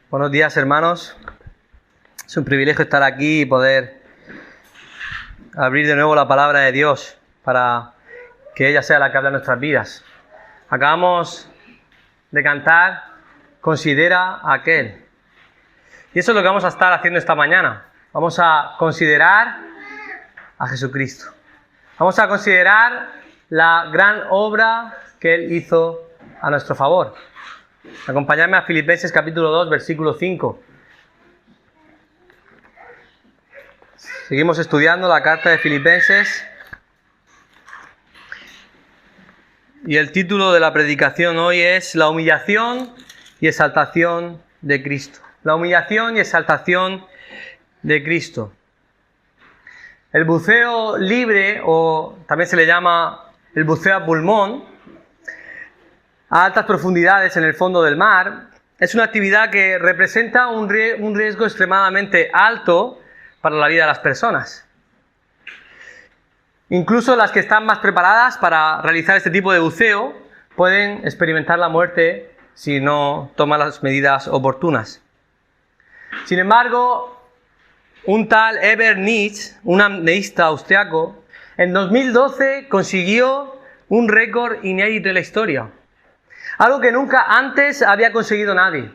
Buenos días, hermanos. Es un privilegio estar aquí y poder abrir de nuevo la palabra de Dios para que ella sea la que habla en nuestras vidas. Acabamos de cantar Considera a aquel. Y eso es lo que vamos a estar haciendo esta mañana. Vamos a considerar a Jesucristo. Vamos a considerar la gran obra que Él hizo a nuestro favor. Acompañadme a Filipenses capítulo 2, versículo 5. Seguimos estudiando la carta de Filipenses. Y el título de la predicación hoy es La humillación y exaltación de Cristo. La humillación y exaltación de Cristo. El buceo libre, o también se le llama el buceo a pulmón, a altas profundidades en el fondo del mar, es una actividad que representa un riesgo extremadamente alto para la vida de las personas. Incluso las que están más preparadas para realizar este tipo de buceo pueden experimentar la muerte si no toman las medidas oportunas. Sin embargo, un tal Herbert Nietzsche, un apneísta austriaco, en 2012 consiguió un récord inédito en la historia. Algo que nunca antes había conseguido nadie.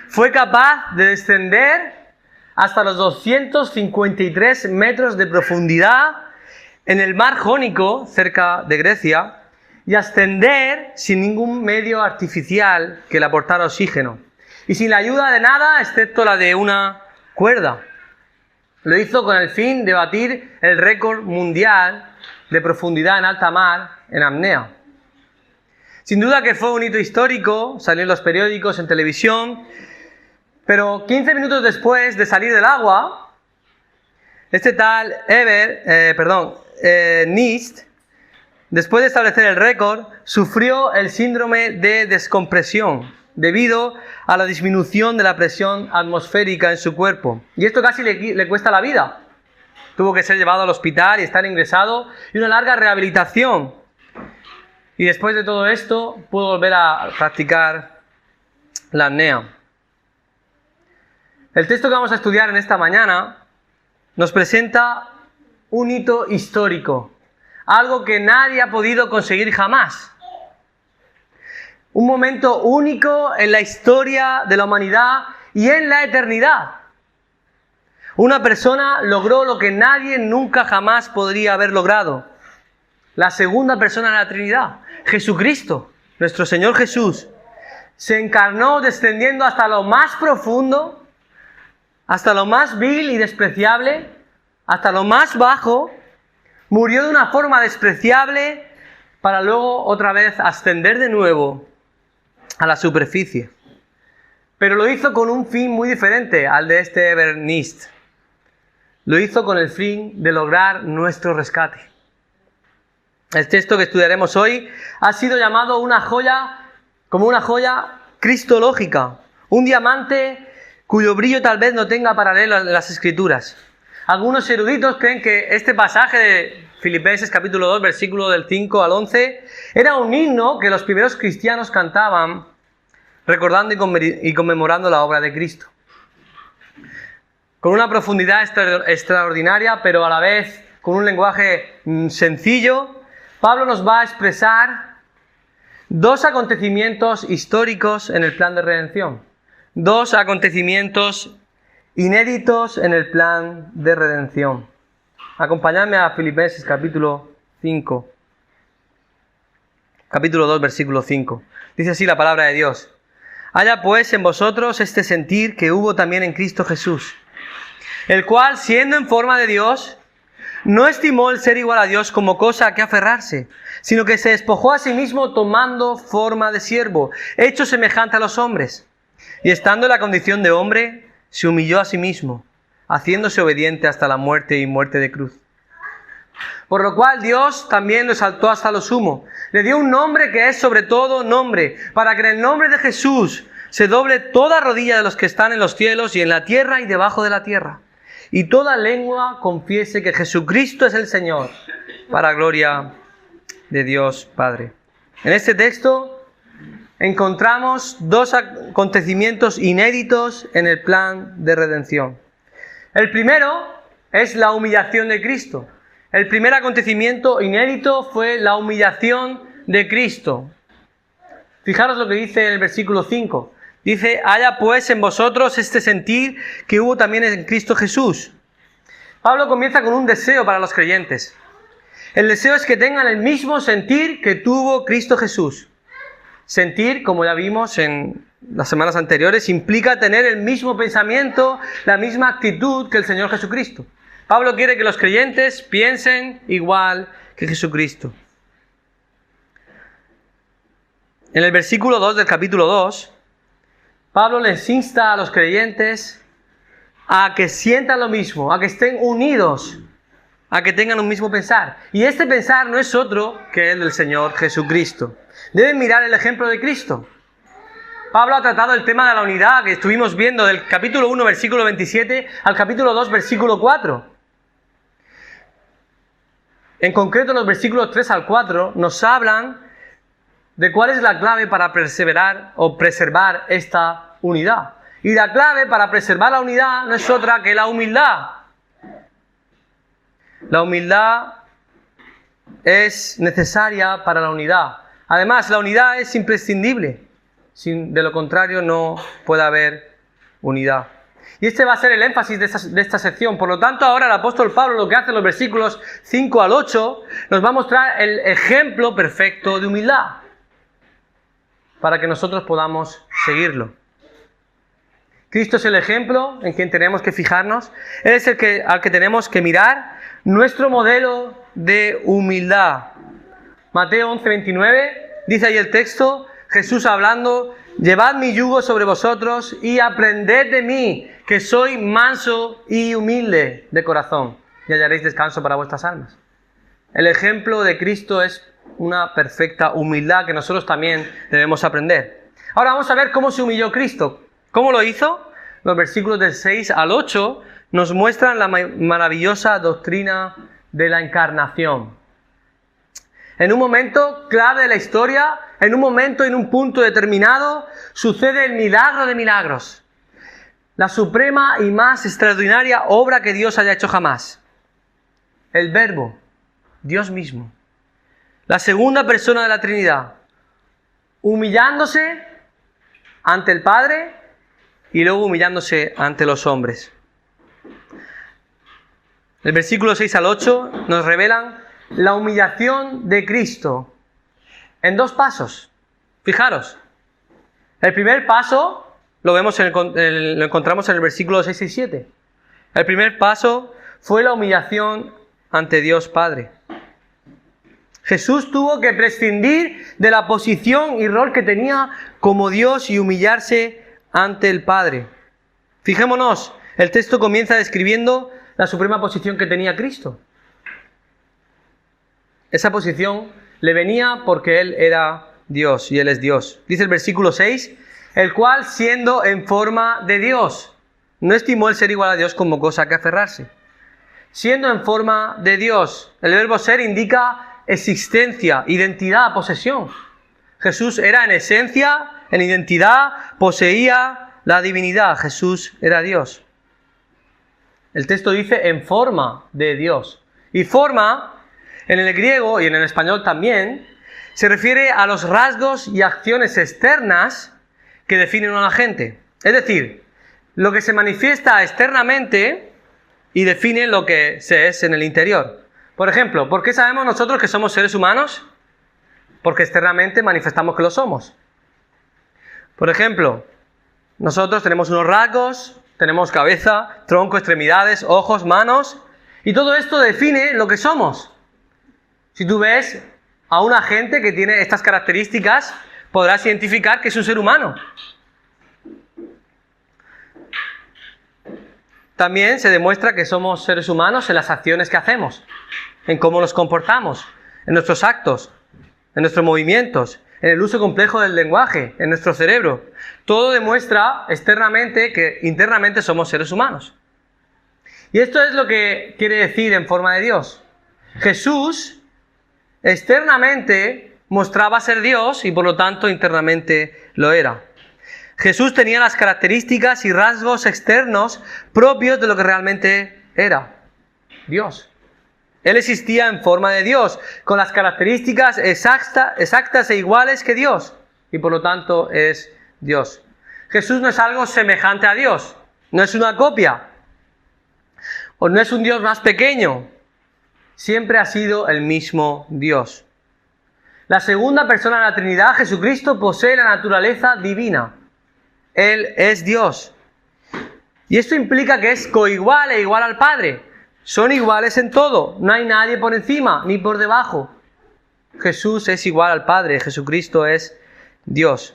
Fue capaz de descender hasta los 253 metros de profundidad en el mar Jónico, cerca de Grecia, y ascender sin ningún medio artificial que le aportara oxígeno. Y sin la ayuda de nada, excepto la de una cuerda. Lo hizo con el fin de batir el récord mundial de profundidad en alta mar en apnea. Sin duda que fue un hito histórico, salió en los periódicos, en televisión, pero 15 minutos después de salir del agua, este tal Nietzsche, después de establecer el récord, sufrió el síndrome de descompresión debido a la disminución de la presión atmosférica en su cuerpo. Y esto casi le cuesta la vida. Tuvo que ser llevado al hospital y estar ingresado y una larga rehabilitación. Y después de todo esto, pudo volver a practicar la apnea. El texto que vamos a estudiar en esta mañana nos presenta un hito histórico, algo que nadie ha podido conseguir jamás. Un momento único en la historia de la humanidad y en la eternidad. Una persona logró lo que nadie nunca jamás podría haber logrado. La segunda persona de la Trinidad, Jesucristo, nuestro Señor Jesús, se encarnó descendiendo hasta lo más profundo, hasta lo más vil y despreciable, hasta lo más bajo, murió de una forma despreciable para luego otra vez ascender de nuevo a la superficie. Pero lo hizo con un fin muy diferente al de este Herbert Nietzsche. Lo hizo con el fin de lograr nuestro rescate. El texto que estudiaremos hoy ha sido llamado como una joya cristológica, un diamante cuyo brillo tal vez no tenga paralelo en las Escrituras. Algunos eruditos creen que este pasaje de Filipenses capítulo 2, versículo del 5 al 11, era un himno que los primeros cristianos cantaban recordando y conmemorando la obra de Cristo. Con una profundidad extraordinaria, pero a la vez con un lenguaje sencillo, Pablo nos va a expresar dos acontecimientos históricos en el plan de redención. Dos acontecimientos inéditos en el plan de redención. Acompañadme a Filipenses capítulo 5. Capítulo 2, versículo 5. Dice así la palabra de Dios. Haya pues en vosotros este sentir que hubo también en Cristo Jesús, el cual, siendo en forma de Dios, no estimó el ser igual a Dios como cosa a que aferrarse, sino que se despojó a sí mismo tomando forma de siervo, hecho semejante a los hombres. Y estando en la condición de hombre, se humilló a sí mismo, haciéndose obediente hasta la muerte y muerte de cruz. Por lo cual Dios también lo exaltó hasta lo sumo. Le dio un nombre que es sobre todo nombre, para que en el nombre de Jesús se doble toda rodilla de los que están en los cielos y en la tierra y debajo de la tierra. Y toda lengua confiese que Jesucristo es el Señor, para gloria de Dios Padre. En este texto encontramos dos acontecimientos inéditos en el plan de redención. El primero es la humillación de Cristo. El primer acontecimiento inédito fue la humillación de Cristo. Fijaros lo que dice en el versículo 5. Dice, haya pues en vosotros este sentir que hubo también en Cristo Jesús. Pablo comienza con un deseo para los creyentes. El deseo es que tengan el mismo sentir que tuvo Cristo Jesús. Sentir, como ya vimos en las semanas anteriores, implica tener el mismo pensamiento, la misma actitud que el Señor Jesucristo. Pablo quiere que los creyentes piensen igual que Jesucristo. En el versículo 2 del capítulo 2, Pablo les insta a los creyentes a que sientan lo mismo, a que estén unidos, a que tengan un mismo pensar. Y este pensar no es otro que el del Señor Jesucristo. Deben mirar el ejemplo de Cristo. Pablo ha tratado el tema de la unidad que estuvimos viendo del capítulo 1, versículo 27 al capítulo 2, versículo 4. En concreto, los versículos 3 al 4 nos hablan de cuál es la clave para perseverar o preservar esta unidad. Y la clave para preservar la unidad no es otra que la humildad. La humildad es necesaria para la unidad. Además, la unidad es imprescindible. De lo contrario, no puede haber unidad. Y este va a ser el énfasis de esta sección. Por lo tanto, ahora el apóstol Pablo lo que hace en los versículos 5 al 8 nos va a mostrar el ejemplo perfecto de humildad para que nosotros podamos seguirlo. Cristo es el ejemplo en quien tenemos que fijarnos. Él es al que tenemos que mirar, nuestro modelo de humildad. Mateo 11:29, dice ahí el texto, Jesús hablando, llevad mi yugo sobre vosotros y aprended de mí, que soy manso y humilde de corazón, y hallaréis descanso para vuestras almas. El ejemplo de Cristo es una perfecta humildad que nosotros también debemos aprender. Ahora vamos a ver cómo se humilló Cristo. ¿Cómo lo hizo? Los versículos del 6 al 8 nos muestran la maravillosa doctrina de la encarnación. En un momento clave de la historia, en un momento, en un punto determinado, sucede el milagro de milagros. La suprema y más extraordinaria obra que Dios haya hecho jamás. El Verbo, Dios mismo. La segunda persona de la Trinidad, humillándose ante el Padre y luego humillándose ante los hombres. El versículo 6 al 8 nos revelan la humillación de Cristo en dos pasos. Fijaros, el primer paso lo encontramos en el versículo 6 y 7. El primer paso fue la humillación ante Dios Padre. Jesús tuvo que prescindir de la posición y rol que tenía como Dios y humillarse ante el Padre. Fijémonos, el texto comienza describiendo la suprema posición que tenía Cristo. Esa posición le venía porque Él era Dios y Él es Dios. Dice el versículo 6, el cual siendo en forma de Dios, no estimó el ser igual a Dios como cosa a que aferrarse. Siendo en forma de Dios, el verbo ser indica existencia, identidad, posesión. Jesús era en esencia, en identidad, poseía la divinidad. Jesús era Dios. El texto dice en forma de Dios. Y forma, en el griego y en el español también, se refiere a los rasgos y acciones externas que definen a la gente. Es decir, lo que se manifiesta externamente y define lo que se es en el interior. Por ejemplo, ¿por qué sabemos nosotros que somos seres humanos? Porque externamente manifestamos que lo somos. Por ejemplo, nosotros tenemos unos rasgos, tenemos cabeza, tronco, extremidades, ojos, manos, y todo esto define lo que somos. Si tú ves a una gente que tiene estas características, podrás identificar que es un ser humano. También se demuestra que somos seres humanos en las acciones que hacemos, en cómo nos comportamos, en nuestros actos, en nuestros movimientos, en el uso complejo del lenguaje, en nuestro cerebro. Todo demuestra externamente que internamente somos seres humanos. Y esto es lo que quiere decir en forma de Dios. Jesús externamente mostraba ser Dios y por lo tanto internamente lo era. Jesús tenía las características y rasgos externos propios de lo que realmente era Dios. Él existía en forma de Dios, con las características exactas e iguales que Dios, y por lo tanto es Dios. Jesús no es algo semejante a Dios, no es una copia, o no es un Dios más pequeño, siempre ha sido el mismo Dios. La segunda persona de la Trinidad, Jesucristo, posee la naturaleza divina. Él es Dios. Y esto implica que es coigual e igual al Padre. Son iguales en todo. No hay nadie por encima ni por debajo. Jesús es igual al Padre. Jesucristo es Dios.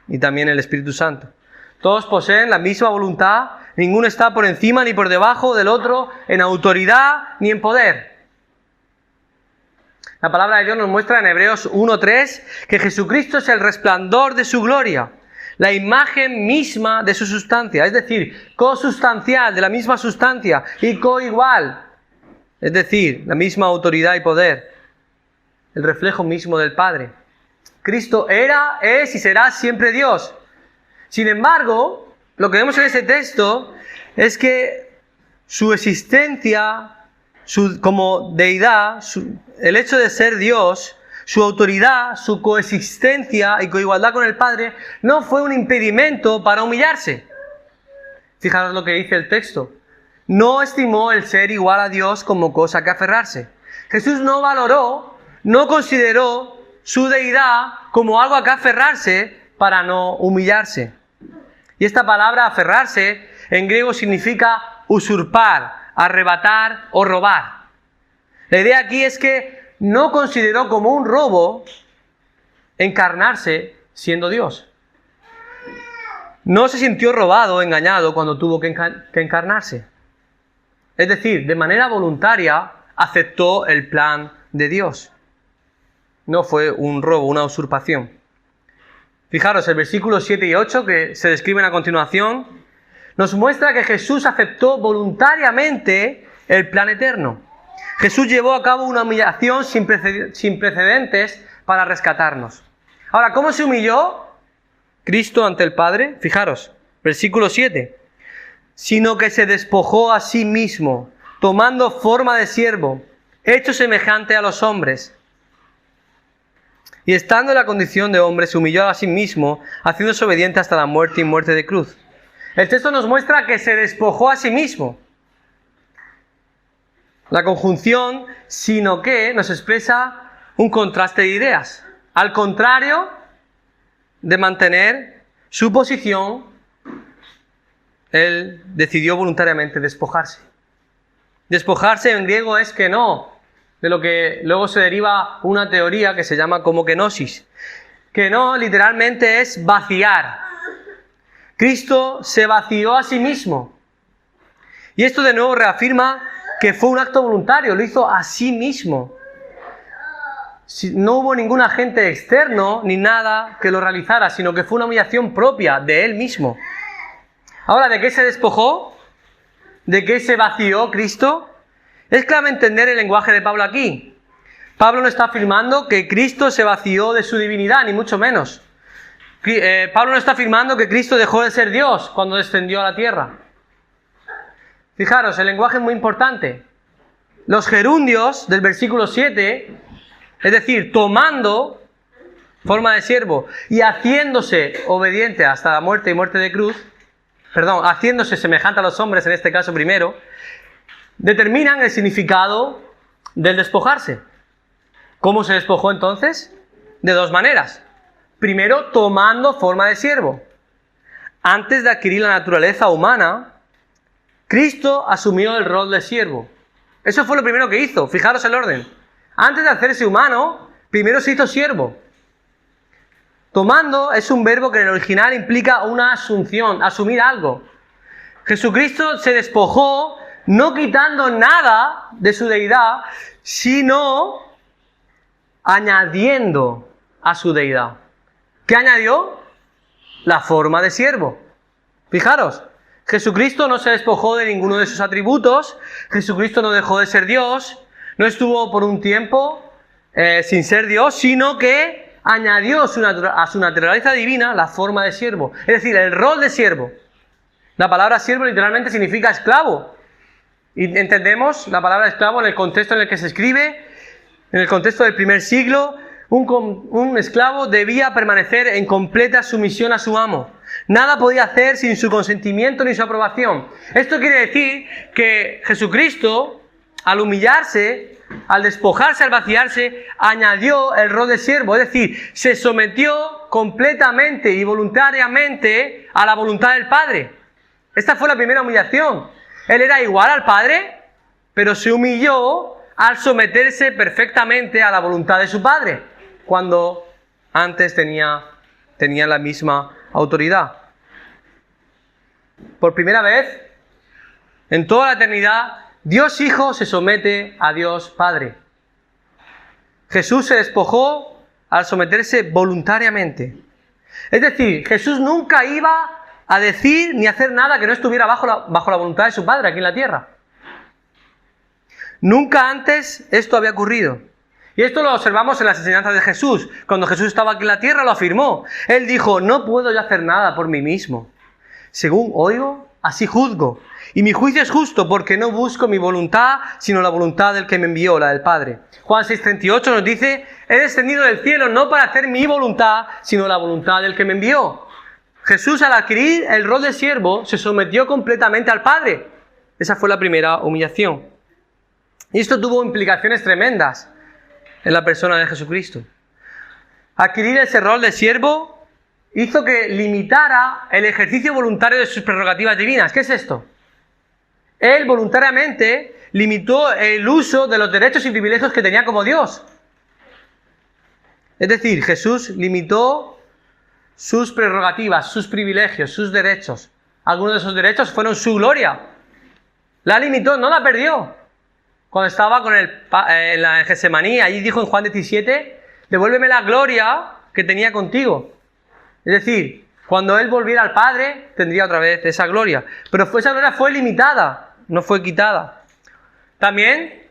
Y también el Espíritu Santo. Todos poseen la misma voluntad. Ninguno está por encima ni por debajo del otro en autoridad ni en poder. La palabra de Dios nos muestra en Hebreos 1:3 que Jesucristo es el resplandor de su gloria, la imagen misma de su sustancia, es decir, cosustancial, de la misma sustancia, y coigual, es decir, la misma autoridad y poder, el reflejo mismo del Padre. Cristo era, es y será siempre Dios. Sin embargo, lo que vemos en este texto es que su existencia como deidad, el hecho de ser Dios, su autoridad, su coexistencia y coigualdad con el Padre, no fue un impedimento para humillarse. Fijaros lo que dice el texto. No estimó el ser igual a Dios como cosa que aferrarse. Jesús no valoró, no consideró su deidad como algo a que aferrarse para no humillarse. Y esta palabra aferrarse en griego significa usurpar, arrebatar o robar. La idea aquí es que no consideró como un robo encarnarse siendo Dios. No se sintió robado o engañado cuando tuvo que encarnarse. Es decir, de manera voluntaria aceptó el plan de Dios. No fue un robo, una usurpación. Fijaros, el versículo 7 y 8 que se describen a continuación nos muestra que Jesús aceptó voluntariamente el plan eterno. Jesús llevó a cabo una humillación sin precedentes para rescatarnos. Ahora, ¿cómo se humilló Cristo ante el Padre? Fijaros, versículo 7. Sino que se despojó a sí mismo, tomando forma de siervo, hecho semejante a los hombres. Y estando en la condición de hombre, se humilló a sí mismo, haciéndose obediente hasta la muerte y muerte de cruz. El texto nos muestra que se despojó a sí mismo. La conjunción sino que nos expresa un contraste de ideas. Al contrario de mantener su posición, él decidió voluntariamente despojarse. Despojarse en griego es keno, de lo que luego se deriva una teoría que se llama como kenosis. Keno literalmente es vaciar. Cristo se vació a sí mismo. Y esto de nuevo reafirma que fue un acto voluntario, lo hizo a sí mismo. No hubo ningún agente externo ni nada que lo realizara, sino que fue una humillación propia de él mismo. Ahora, ¿de qué se despojó? ¿De qué se vació Cristo? Es clave entender el lenguaje de Pablo aquí. Pablo no está afirmando que Cristo se vació de su divinidad, ni mucho menos. Pablo no está afirmando que Cristo dejó de ser Dios cuando descendió a la tierra. Fijaros, el lenguaje es muy importante. Los gerundios del versículo 7, es decir, tomando forma de siervo y haciéndose obediente hasta la muerte y muerte de cruz, haciéndose semejante a los hombres, en este caso primero, determinan el significado del despojarse. ¿Cómo se despojó entonces? De dos maneras. Primero, tomando forma de siervo. Antes de adquirir la naturaleza humana, Cristo asumió el rol de siervo. Eso fue lo primero que hizo. Fijaros el orden. Antes de hacerse humano, primero se hizo siervo. Tomando es un verbo que en el original implica una asunción, asumir algo. Jesucristo se despojó no quitando nada de su deidad, sino añadiendo a su deidad. ¿Qué añadió? La forma de siervo. Fijaros, Jesucristo no se despojó de ninguno de sus atributos, Jesucristo no dejó de ser Dios, no estuvo por un tiempo sin ser Dios, sino que añadió a su naturaleza divina la forma de siervo, es decir, el rol de siervo. La palabra siervo literalmente significa esclavo. Y entendemos la palabra esclavo en el contexto en el que se escribe, en el contexto del primer siglo. Un esclavo debía permanecer en completa sumisión a su amo. Nada podía hacer sin su consentimiento ni su aprobación. Esto quiere decir que Jesucristo, al humillarse, al despojarse, al vaciarse, añadió el rol de siervo. Es decir, se sometió completamente y voluntariamente a la voluntad del Padre. Esta fue la primera humillación. Él era igual al Padre, pero se humilló al someterse perfectamente a la voluntad de su Padre, cuando antes tenía la misma autoridad. Por primera vez, en toda la eternidad, Dios Hijo se somete a Dios Padre. Jesús se despojó al someterse voluntariamente. Es decir, Jesús nunca iba a decir ni hacer nada que no estuviera bajo la voluntad de su Padre aquí en la tierra. Nunca antes esto había ocurrido. Y esto lo observamos en las enseñanzas de Jesús. Cuando Jesús estaba aquí en la tierra lo afirmó. Él dijo: no puedo yo hacer nada por mí mismo. Según oigo, así juzgo. Y mi juicio es justo, porque no busco mi voluntad, sino la voluntad del que me envió, la del Padre. Juan 6:38 nos dice: he descendido del cielo no para hacer mi voluntad, sino la voluntad del que me envió. Jesús, al adquirir el rol de siervo, se sometió completamente al Padre. Esa fue la primera humillación. Y esto tuvo implicaciones tremendas en la persona de Jesucristo. Adquirir ese rol de siervo hizo que limitara el ejercicio voluntario de sus prerrogativas divinas. ¿Qué es esto? Él voluntariamente limitó el uso de los derechos y privilegios que tenía como Dios. Es decir, Jesús limitó sus prerrogativas, sus privilegios, sus derechos. Algunos de esos derechos fueron su gloria. La limitó, no la perdió. Cuando estaba en Getsemaní, allí dijo en Juan 17: devuélveme la gloria que tenía contigo. Es decir, cuando él volviera al Padre, tendría otra vez esa gloria. Pero esa gloria fue limitada, no fue quitada. También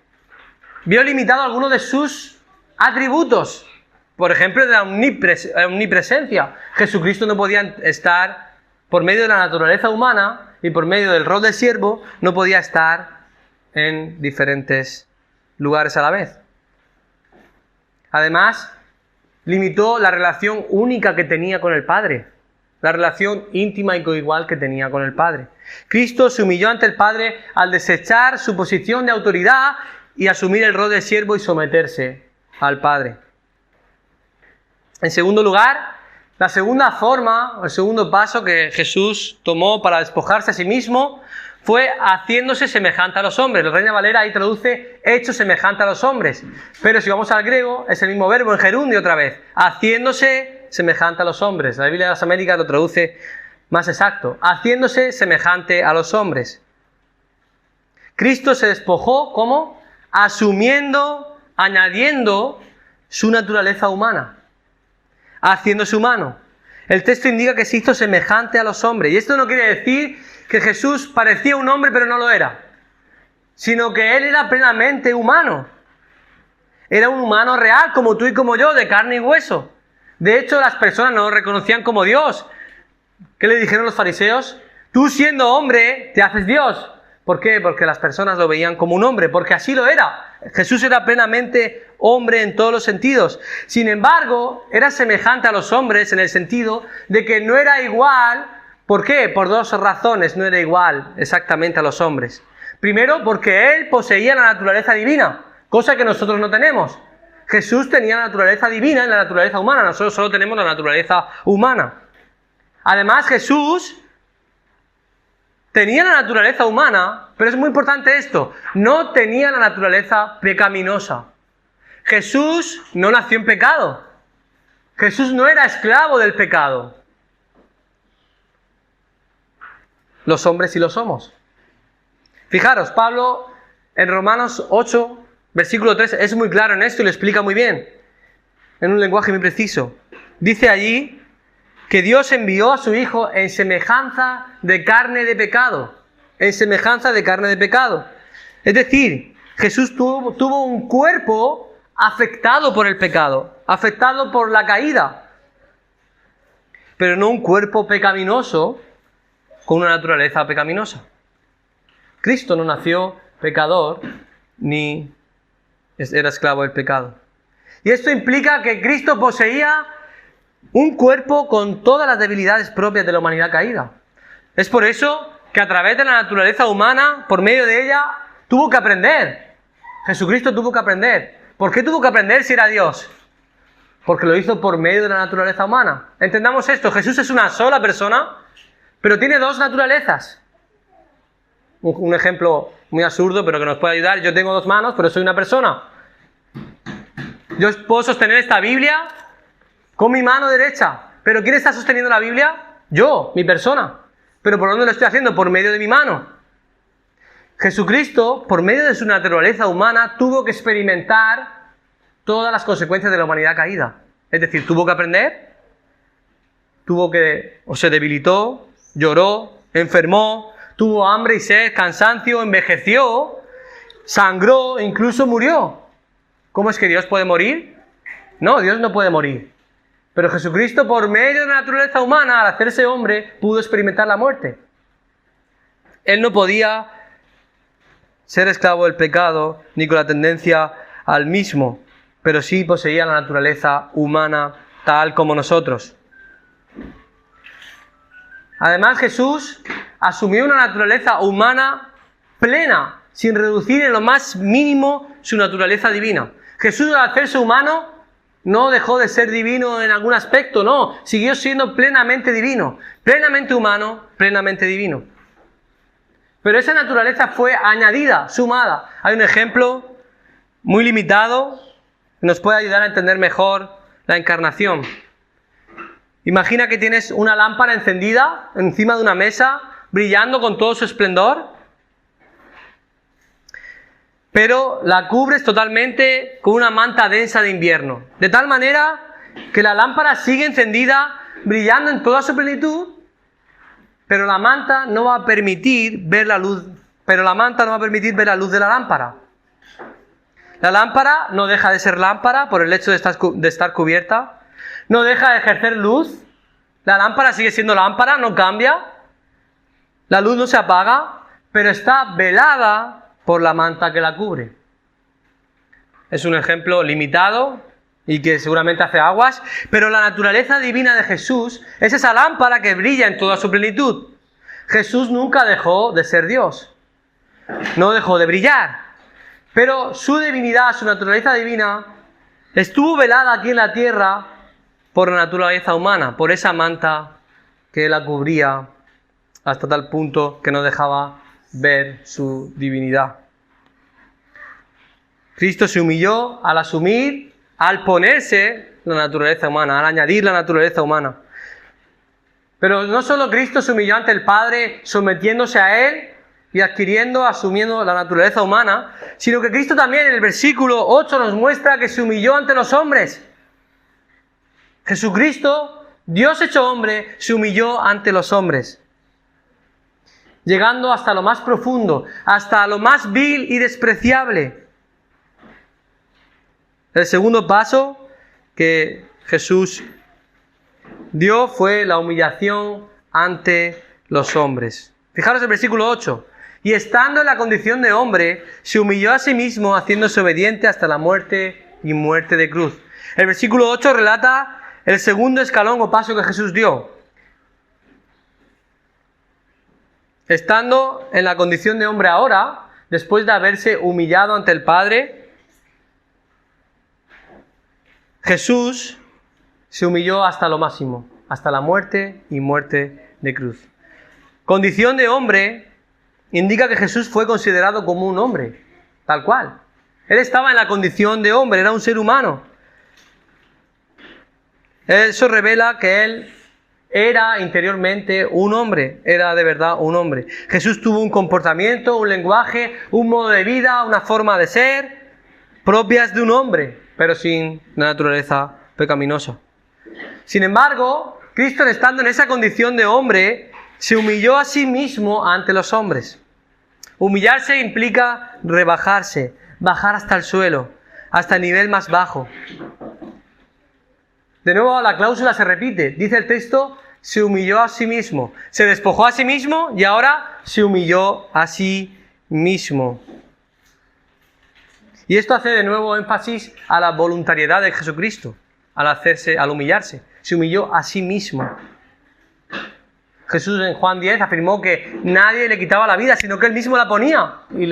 vio limitado algunos de sus atributos. Por ejemplo, de la omnipresencia. Jesucristo no podía estar, por medio de la naturaleza humana y por medio del rol de siervo, no podía estar en diferentes lugares a la vez. Además, limitó la relación única que tenía con el Padre, la relación íntima y coigual que tenía con el Padre. Cristo se humilló ante el Padre al desechar su posición de autoridad y asumir el rol de siervo y someterse al Padre. En segundo lugar, la segunda forma, o el segundo paso que Jesús tomó para despojarse a sí mismo fue haciéndose semejante a los hombres. La Reina Valera ahí traduce hecho semejante a los hombres. Pero si vamos al griego, es el mismo verbo en gerundio otra vez. Haciéndose semejante a los hombres. La Biblia de las Américas lo traduce más exacto. Haciéndose semejante a los hombres. Cristo se despojó, ¿cómo? Añadiendo su naturaleza humana. Haciéndose humano. El texto indica que se hizo semejante a los hombres. Y esto no quiere decir que Jesús parecía un hombre pero no lo era, sino que Él era plenamente humano. Era un humano real, como tú y como yo, de carne y hueso. De hecho, las personas no lo reconocían como Dios. ¿Qué le dijeron los fariseos? Tú, siendo hombre, te haces Dios. ¿Por qué? Porque las personas lo veían como un hombre, porque así lo era. Jesús era plenamente hombre en todos los sentidos. Sin embargo, era semejante a los hombres en el sentido de que no era igual. ¿Por qué? Por dos razones no era igual exactamente a los hombres. Primero, porque Él poseía la naturaleza divina, cosa que nosotros no tenemos. Jesús tenía la naturaleza divina y la naturaleza humana. Nosotros solo tenemos la naturaleza humana. Además, Jesús tenía la naturaleza humana, pero es muy importante esto, no tenía la naturaleza pecaminosa. Jesús no nació en pecado. Jesús no era esclavo del pecado. Los hombres sí lo somos. Fijaros, Pablo en Romanos 8, versículo 3, es muy claro en esto y lo explica muy bien, en un lenguaje muy preciso. Dice allí que Dios envió a su Hijo en semejanza de carne de pecado. En semejanza de carne de pecado. Es decir, Jesús tuvo un cuerpo afectado por el pecado, afectado por la caída, pero no un cuerpo pecaminoso con una naturaleza pecaminosa. Cristo no nació pecador ni era esclavo del pecado. Y esto implica que Cristo poseía un cuerpo con todas las debilidades propias de la humanidad caída. Es por eso que a través de la naturaleza humana, por medio de ella, tuvo que aprender. Jesucristo tuvo que aprender. ¿Por qué tuvo que aprender si era Dios? Porque lo hizo por medio de la naturaleza humana. Entendamos esto, Jesús es una sola persona, pero tiene dos naturalezas. Un ejemplo muy absurdo, pero que nos puede ayudar. Yo tengo dos manos, pero soy una persona. Yo puedo sostener esta Biblia con mi mano derecha. ¿Pero quién está sosteniendo la Biblia? Yo, mi persona. ¿Pero por dónde lo estoy haciendo? Por medio de mi mano. Jesucristo, por medio de su naturaleza humana, tuvo que experimentar todas las consecuencias de la humanidad caída. Es decir, tuvo que aprender, se debilitó, lloró, enfermó, tuvo hambre y sed, cansancio, envejeció, sangró, incluso murió. ¿Cómo es que Dios puede morir? No, Dios no puede morir. Pero Jesucristo, por medio de la naturaleza humana, al hacerse hombre, pudo experimentar la muerte. Él no podía ser esclavo del pecado, ni con la tendencia al mismo, pero sí poseía la naturaleza humana tal como nosotros. Además, Jesús asumió una naturaleza humana plena, sin reducir en lo más mínimo su naturaleza divina. Jesús, al hacerse humano, no dejó de ser divino en algún aspecto, no, siguió siendo plenamente divino, plenamente humano, plenamente divino. Pero esa naturaleza fue añadida, sumada. Hay un ejemplo muy limitado que nos puede ayudar a entender mejor la encarnación. Imagina que tienes una lámpara encendida encima de una mesa, brillando con todo su esplendor, pero la cubres totalmente con una manta densa de invierno. De tal manera que la lámpara sigue encendida, brillando en toda su plenitud, pero la manta no va a permitir ver la luz de la lámpara. La lámpara no deja de ser lámpara por el hecho de estar cubierta. No deja de ejercer luz. La lámpara sigue siendo lámpara, no cambia. La luz no se apaga, pero está velada por la manta que la cubre. Es un ejemplo limitado y que seguramente hace aguas, pero la naturaleza divina de Jesús es esa lámpara que brilla en toda su plenitud. Jesús nunca dejó de ser Dios. No dejó de brillar. Pero su divinidad, su naturaleza divina, estuvo velada aquí en la tierra por la naturaleza humana, por esa manta que la cubría hasta tal punto que no dejaba ver su divinidad. Cristo se humilló al ponerse la naturaleza humana, al añadir la naturaleza humana. Pero no solo Cristo se humilló ante el Padre sometiéndose a Él y asumiendo la naturaleza humana, sino que Cristo también en el versículo 8 nos muestra que se humilló ante los hombres. Jesucristo, Dios hecho hombre, se humilló ante los hombres, llegando hasta lo más profundo, hasta lo más vil y despreciable. El segundo paso que Jesús dio fue la humillación ante los hombres. Fijaros el versículo 8. Y estando en la condición de hombre, se humilló a sí mismo, haciéndose obediente hasta la muerte y muerte de cruz. El versículo 8 relata el segundo escalón o paso que Jesús dio. Estando en la condición de hombre ahora, después de haberse humillado ante el Padre, Jesús se humilló hasta lo máximo, hasta la muerte y muerte de cruz. Condición de hombre indica que Jesús fue considerado como un hombre, tal cual. Él estaba en la condición de hombre, era un ser humano. Eso revela que Él era interiormente un hombre, era de verdad un hombre. Jesús tuvo un comportamiento, un lenguaje, un modo de vida, una forma de ser propias de un hombre, pero sin naturaleza pecaminosa. Sin embargo, Cristo, estando en esa condición de hombre, se humilló a sí mismo ante los hombres. Humillarse implica rebajarse, bajar hasta el suelo, hasta el nivel más bajo. De nuevo la cláusula se repite. Dice el texto, se humilló a sí mismo. Se despojó a sí mismo y ahora se humilló a sí mismo. Y esto hace de nuevo énfasis a la voluntariedad de Jesucristo al humillarse. Se humilló a sí mismo. Jesús en Juan 10 afirmó que nadie le quitaba la vida, sino que él mismo la ponía y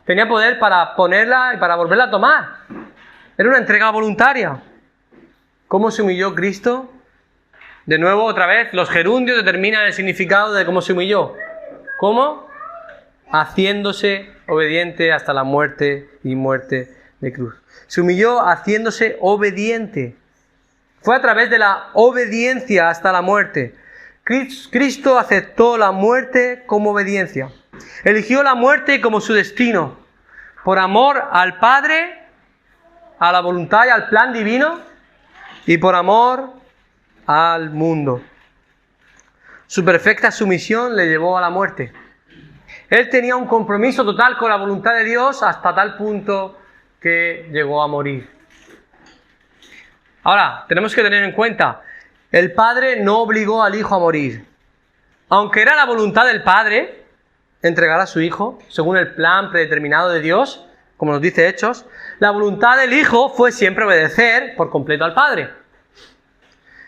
tenía poder para ponerla y para volverla a tomar. Era una entrega voluntaria. ¿Cómo se humilló Cristo? De nuevo, otra vez, los gerundios determinan el significado de cómo se humilló. ¿Cómo? Haciéndose obediente hasta la muerte y muerte de cruz. Se humilló haciéndose obediente. Fue a través de la obediencia hasta la muerte. Cristo aceptó la muerte como obediencia. Eligió la muerte como su destino. Por amor al Padre, a la voluntad y al plan divino, y por amor al mundo. Su perfecta sumisión le llevó a la muerte. Él tenía un compromiso total con la voluntad de Dios hasta tal punto que llegó a morir. Ahora, tenemos que tener en cuenta, el Padre no obligó al Hijo a morir. Aunque era la voluntad del Padre entregar a su Hijo, según el plan predeterminado de Dios, como nos dice Hechos, la voluntad del Hijo fue siempre obedecer por completo al Padre.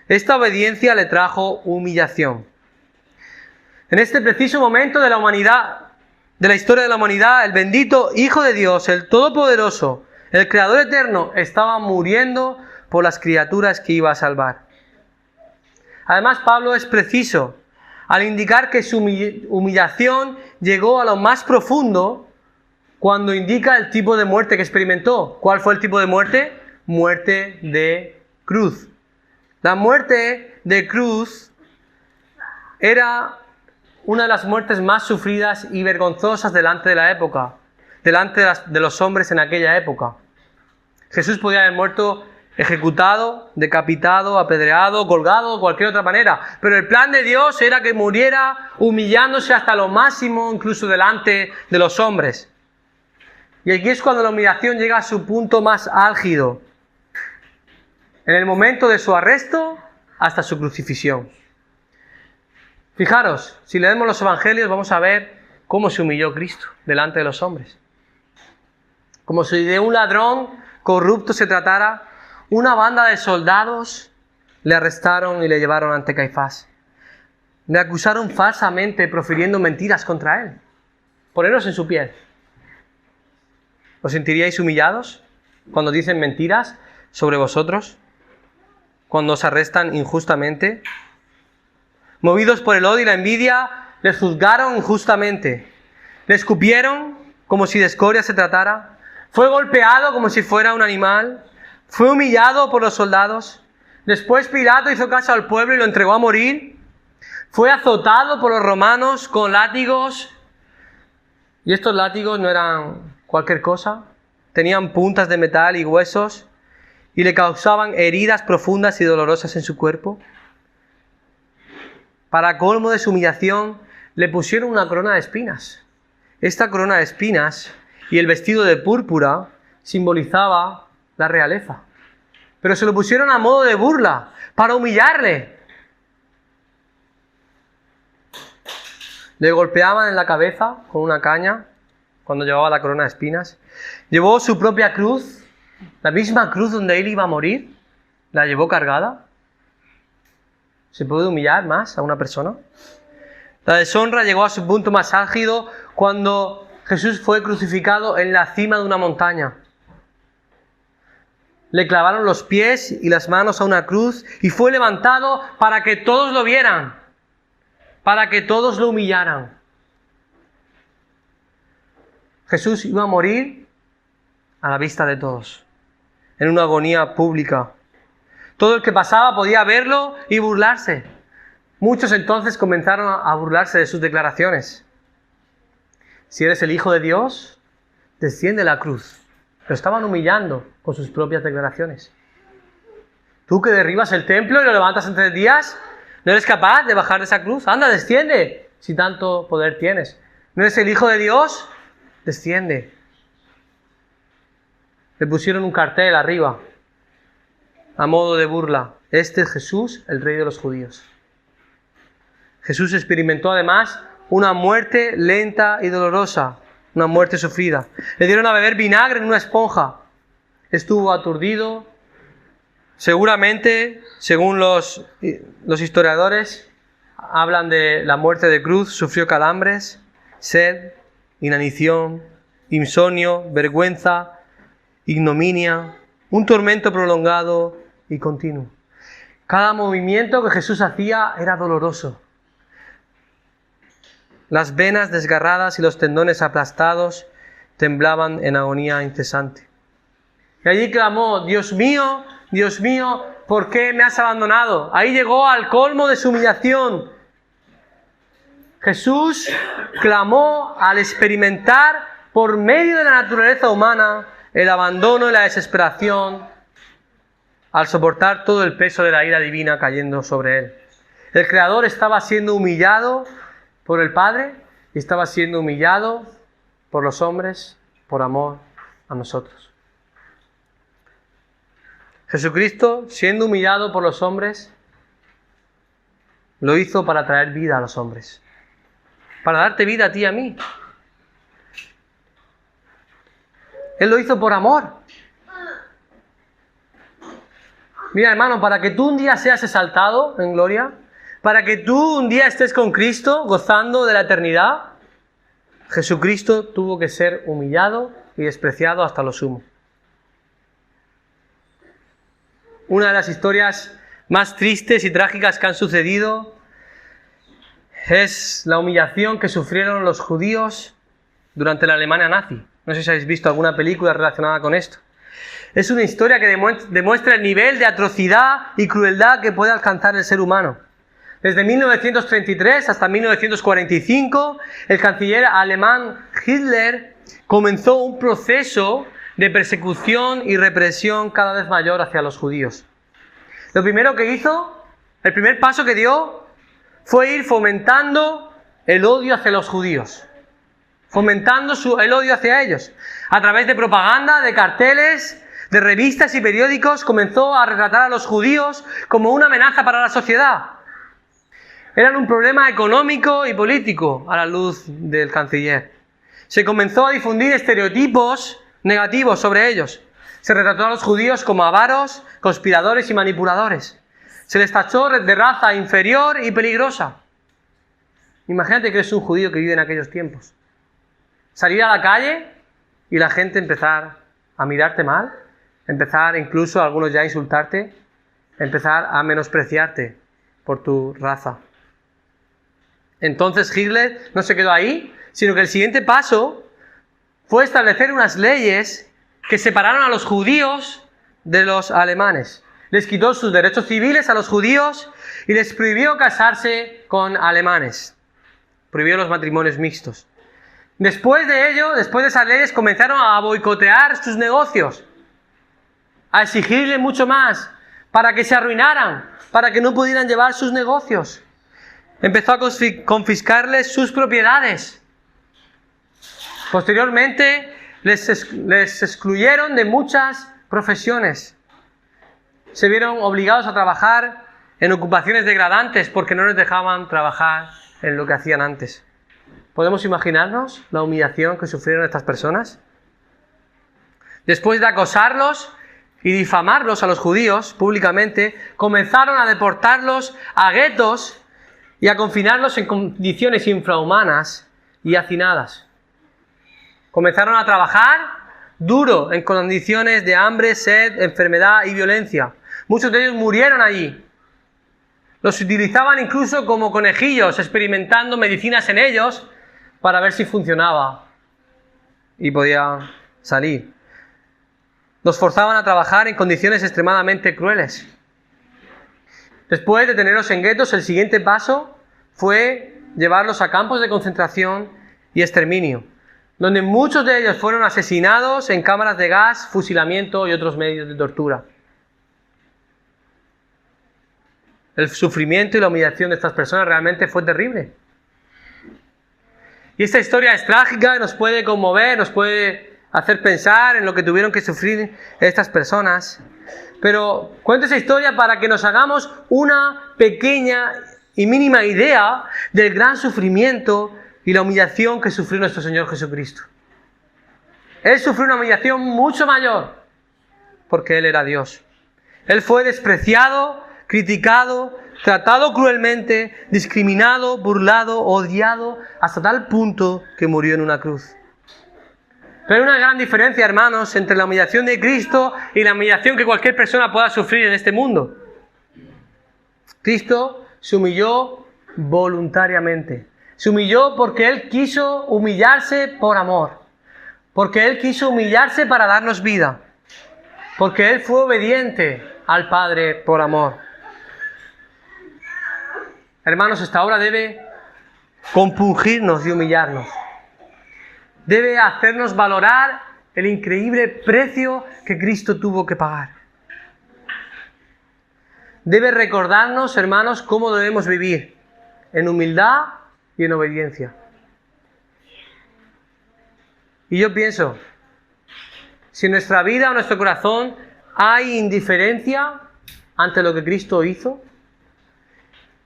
Esta obediencia le trajo humillación. En este preciso momento de la humanidad, de la historia de la humanidad, el bendito Hijo de Dios, el Todopoderoso, el Creador eterno, estaba muriendo por las criaturas que iba a salvar. Además, Pablo es preciso al indicar que su humillación llegó a lo más profundo cuando indica el tipo de muerte que experimentó. ¿Cuál fue el tipo de muerte? Muerte de cruz. La muerte de cruz era una de las muertes más sufridas y vergonzosas delante de la época, delante de los hombres en aquella época. Jesús podía haber muerto ejecutado, decapitado, apedreado, colgado, de cualquier otra manera. Pero el plan de Dios era que muriera humillándose hasta lo máximo, incluso delante de los hombres. Y aquí es cuando la humillación llega a su punto más álgido. En el momento de su arresto hasta su crucifixión. Fijaros, si leemos los evangelios vamos a ver cómo se humilló Cristo delante de los hombres. Como si de un ladrón corrupto se tratara, una banda de soldados le arrestaron y le llevaron ante Caifás. Le acusaron falsamente profiriendo mentiras contra él. Poneros en su piel. ¿Os sentiríais humillados cuando dicen mentiras sobre vosotros? Cuando os arrestan injustamente. Movidos por el odio y la envidia, les juzgaron injustamente. Le escupieron como si de escoria se tratara. Fue golpeado como si fuera un animal. Fue humillado por los soldados. Después Pilato hizo caso al pueblo y lo entregó a morir. Fue azotado por los romanos con látigos. Y estos látigos no eran cualquier cosa. Tenían puntas de metal y huesos. Y le causaban heridas profundas y dolorosas en su cuerpo. Para colmo de su humillación, le pusieron una corona de espinas. Esta corona de espinas y el vestido de púrpura simbolizaba la realeza. Pero se lo pusieron a modo de burla, para humillarle. Le golpeaban en la cabeza con una caña cuando llevaba la corona de espinas. Llevó su propia cruz, la misma cruz donde él iba a morir, la llevó cargada. ¿Se puede humillar más a una persona? La deshonra llegó a su punto más álgido cuando Jesús fue crucificado en la cima de una montaña. Le clavaron los pies y las manos a una cruz y fue levantado para que todos lo vieran, para que todos lo humillaran. Jesús iba a morir a la vista de todos, en una agonía pública. Todo el que pasaba podía verlo y burlarse. Muchos entonces comenzaron a burlarse de sus declaraciones. Si eres el Hijo de Dios, desciende la cruz. Lo estaban humillando con sus propias declaraciones. Tú que derribas el templo y lo levantas en 3 días, ¿no eres capaz de bajar de esa cruz? Anda, desciende, si tanto poder tienes. ¿No eres el Hijo de Dios? Desciende. Le pusieron un cartel arriba, a modo de burla. Este es Jesús, el Rey de los judíos. Jesús experimentó además una muerte lenta y dolorosa, una muerte sufrida. Le dieron a beber vinagre en una esponja. Estuvo aturdido. Seguramente, según los historiadores, hablan de la muerte de cruz, sufrió calambres, sed, inanición, insomnio, vergüenza, ignominia, un tormento prolongado y continuo. Cada movimiento que Jesús hacía era doloroso. Las venas desgarradas y los tendones aplastados temblaban en agonía incesante. Y allí clamó: Dios mío, ¿por qué me has abandonado? Ahí llegó al colmo de su humillación. Jesús clamó al experimentar por medio de la naturaleza humana el abandono y la desesperación, al soportar todo el peso de la ira divina cayendo sobre él. El Creador estaba siendo humillado por el Padre y estaba siendo humillado por los hombres por amor a nosotros. Jesucristo, siendo humillado por los hombres, lo hizo para traer vida a los hombres, para darte vida a ti y a mí. Él lo hizo por amor. Mira, hermano, para que tú un día seas exaltado en gloria, para que tú un día estés con Cristo gozando de la eternidad, Jesucristo tuvo que ser humillado y despreciado hasta lo sumo. Una de las historias más tristes y trágicas que han sucedido es la humillación que sufrieron los judíos durante la Alemania nazi. No sé si habéis visto alguna película relacionada con esto. Es una historia que demuestra el nivel de atrocidad y crueldad que puede alcanzar el ser humano. Desde 1933 hasta 1945, el canciller alemán Hitler comenzó un proceso de persecución y represión cada vez mayor hacia los judíos. Lo primero que hizo, el primer paso que dio, fue ir fomentando el odio hacia los judíos. Fomentando el odio hacia ellos. A través de propaganda, de carteles, de revistas y periódicos, comenzó a retratar a los judíos como una amenaza para la sociedad. Eran un problema económico y político a la luz del canciller. Se comenzó a difundir estereotipos negativos sobre ellos. Se retrató a los judíos como avaros, conspiradores y manipuladores. Se les tachó de raza inferior y peligrosa. Imagínate que eres un judío que vive en aquellos tiempos. Salir a la calle y la gente empezar a mirarte mal, empezar incluso algunos ya a insultarte, empezar a menospreciarte por tu raza. Entonces Hitler no se quedó ahí, sino que el siguiente paso fue establecer unas leyes que separaron a los judíos de los alemanes. Les quitó sus derechos civiles a los judíos y les prohibió casarse con alemanes. Prohibió los matrimonios mixtos. Después de ello, después de esas leyes, comenzaron a boicotear sus negocios, a exigirle mucho más, para que se arruinaran, para que no pudieran llevar sus negocios. Empezó a confiscarles sus propiedades. Posteriormente, les excluyeron de muchas profesiones. Se vieron obligados a trabajar en ocupaciones degradantes porque no les dejaban trabajar en lo que hacían antes. ¿Podemos imaginarnos la humillación que sufrieron estas personas? Después de acosarlos y difamarlos a los judíos públicamente, comenzaron a deportarlos a guetos y a confinarlos en condiciones infrahumanas y hacinadas. Comenzaron a trabajar duro en condiciones de hambre, sed, enfermedad y violencia. Muchos de ellos murieron allí. Los utilizaban incluso como conejillos, experimentando medicinas en ellos para ver si funcionaba y podía salir. Los forzaban a trabajar en condiciones extremadamente crueles. Después de tenerlos en guetos, el siguiente paso fue llevarlos a campos de concentración y exterminio, donde muchos de ellos fueron asesinados en cámaras de gas, fusilamiento y otros medios de tortura. El sufrimiento y la humillación de estas personas realmente fue terrible. Y esta historia es trágica, nos puede conmover, nos puede hacer pensar en lo que tuvieron que sufrir estas personas. Pero cuento esa historia para que nos hagamos una pequeña y mínima idea del gran sufrimiento y la humillación que sufrió nuestro Señor Jesucristo. Él sufrió una humillación mucho mayor porque Él era Dios. Él fue despreciado, criticado, tratado cruelmente, discriminado, burlado, odiado, hasta tal punto que murió en una cruz. Pero hay una gran diferencia, hermanos, entre la humillación de Cristo y la humillación que cualquier persona pueda sufrir en este mundo. Cristo se humilló voluntariamente. Se humilló porque Él quiso humillarse por amor. Porque Él quiso humillarse para darnos vida. Porque Él fue obediente al Padre por amor. Hermanos, esta obra debe compungirnos y humillarnos. Debe hacernos valorar el increíble precio que Cristo tuvo que pagar. Debe recordarnos, hermanos, cómo debemos vivir en humildad y en obediencia. Y yo pienso, si en nuestra vida o en nuestro corazón hay indiferencia ante lo que Cristo hizo,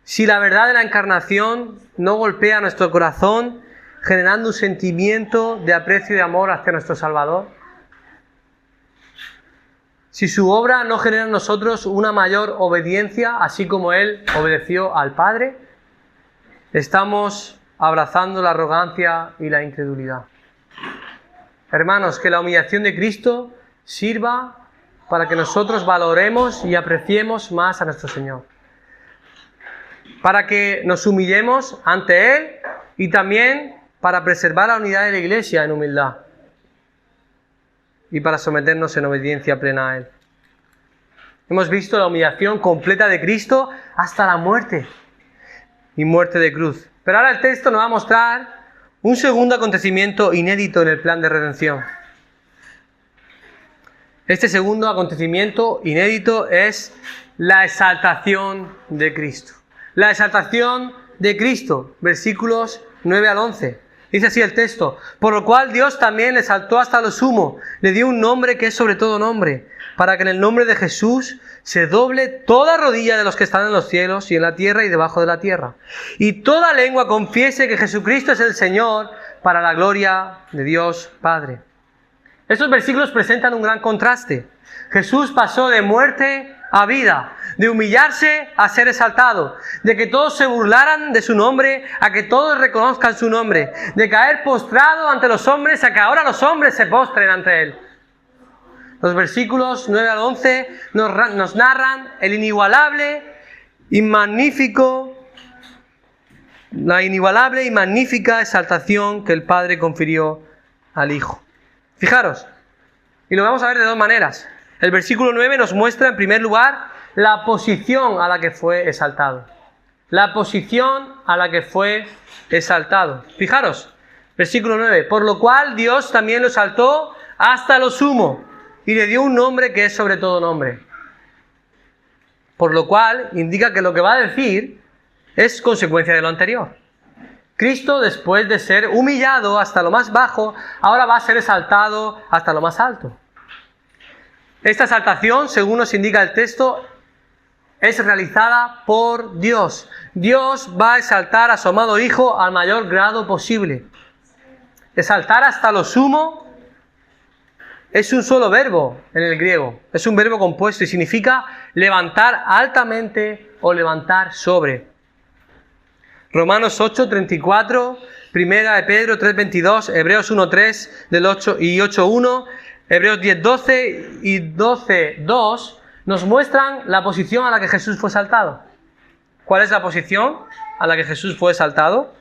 si la verdad de la encarnación no golpea nuestro corazón, generando un sentimiento de aprecio y de amor hacia nuestro Salvador, si su obra no genera en nosotros una mayor obediencia, así como Él obedeció al Padre, estamos abrazando la arrogancia y la incredulidad. Hermanos, que la humillación de Cristo sirva para que nosotros valoremos y apreciemos más a nuestro Señor. Para que nos humillemos ante Él y también para preservar la unidad de la Iglesia en humildad y para someternos en obediencia plena a Él. Hemos visto la humillación completa de Cristo hasta la muerte y muerte de cruz. Pero ahora el texto nos va a mostrar un segundo acontecimiento inédito en el plan de redención. Este segundo acontecimiento inédito es la exaltación de Cristo. La exaltación de Cristo, versículos 9 al 11. Dice así el texto: por lo cual Dios también le exaltó hasta lo sumo, le dio un nombre que es sobre todo nombre, para que en el nombre de Jesús se doble toda rodilla de los que están en los cielos y en la tierra y debajo de la tierra, y toda lengua confiese que Jesucristo es el Señor, para la gloria de Dios Padre. Estos versículos presentan un gran contraste. Jesús pasó de muerte a vida, de humillarse a ser exaltado, de que todos se burlaran de su nombre a que todos reconozcan su nombre, de caer postrado ante los hombres a que ahora los hombres se postren ante Él. Los versículos 9 al 11 nos narran el inigualable y magnífico, la inigualable y magnífica exaltación que el Padre confirió al Hijo. Fijaros, y lo vamos a ver de dos maneras. El versículo 9 nos muestra en primer lugar la posición a la que fue exaltado. La posición a la que fue exaltado. Fijaros, versículo 9. Por lo cual Dios también lo exaltó hasta lo sumo y le dio un nombre que es sobre todo nombre. Por lo cual indica que lo que va a decir es consecuencia de lo anterior. Cristo, después de ser humillado hasta lo más bajo, ahora va a ser exaltado hasta lo más alto. Esta exaltación, según nos indica el texto, es realizada por Dios. Dios va a exaltar a su amado Hijo al mayor grado posible. Exaltar hasta lo sumo es un solo verbo en el griego. Es un verbo compuesto y significa levantar altamente o levantar sobre. Romanos 8:34, Primera de Pedro 3:22, Hebreos 1:3 del 8 y 8:1, Hebreos 10:12 y 12:2 nos muestran la posición a la que Jesús fue exaltado. ¿Cuál es la posición a la que Jesús fue exaltado?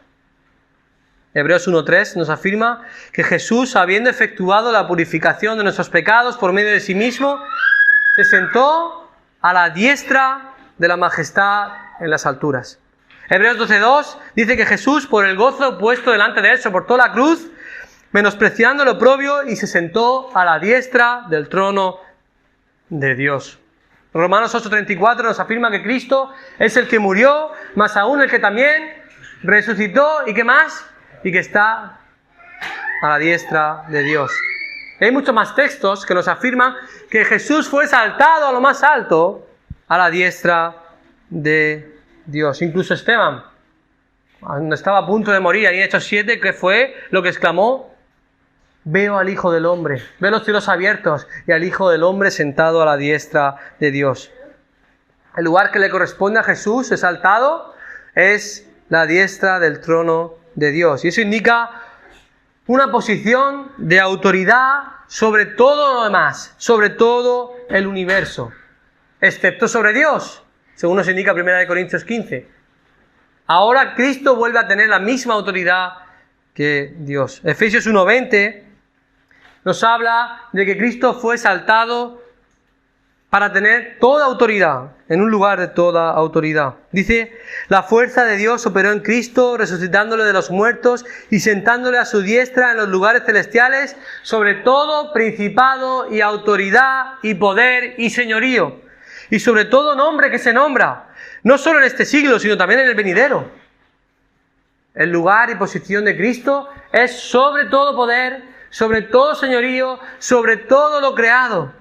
Hebreos 1:3 nos afirma que Jesús, habiendo efectuado la purificación de nuestros pecados por medio de sí mismo, se sentó a la diestra de la majestad en las alturas. Hebreos 12:2 dice que Jesús, por el gozo puesto delante de él, soportó la cruz, menospreciando lo oprobio, y se sentó a la diestra del trono de Dios. Romanos 8:34 nos afirma que Cristo es el que murió, más aún el que también resucitó, y ¿qué más? Y que está a la diestra de Dios. Hay muchos más textos que nos afirman que Jesús fue exaltado a lo más alto, a la diestra de Dios. Incluso Esteban, cuando estaba a punto de morir, ahí en Hechos 7, que fue lo que exclamó: veo al Hijo del Hombre, veo los cielos abiertos y al Hijo del Hombre sentado a la diestra de Dios. El lugar que le corresponde a Jesús exaltado es la diestra del trono de Dios. Y eso indica una posición de autoridad sobre todo lo demás, sobre todo el universo, excepto sobre Dios, según nos indica 1 Corintios 15. Ahora Cristo vuelve a tener la misma autoridad que Dios. Efesios 1:20 nos habla de que Cristo fue exaltado para tener toda autoridad, en un lugar de toda autoridad. Dice: la fuerza de Dios operó en Cristo, resucitándole de los muertos y sentándole a su diestra en los lugares celestiales, sobre todo principado y autoridad y poder y señorío, y sobre todo nombre que se nombra, no solo en este siglo, sino también en el venidero. El lugar y posición de Cristo es sobre todo poder, sobre todo señorío, sobre todo lo creado.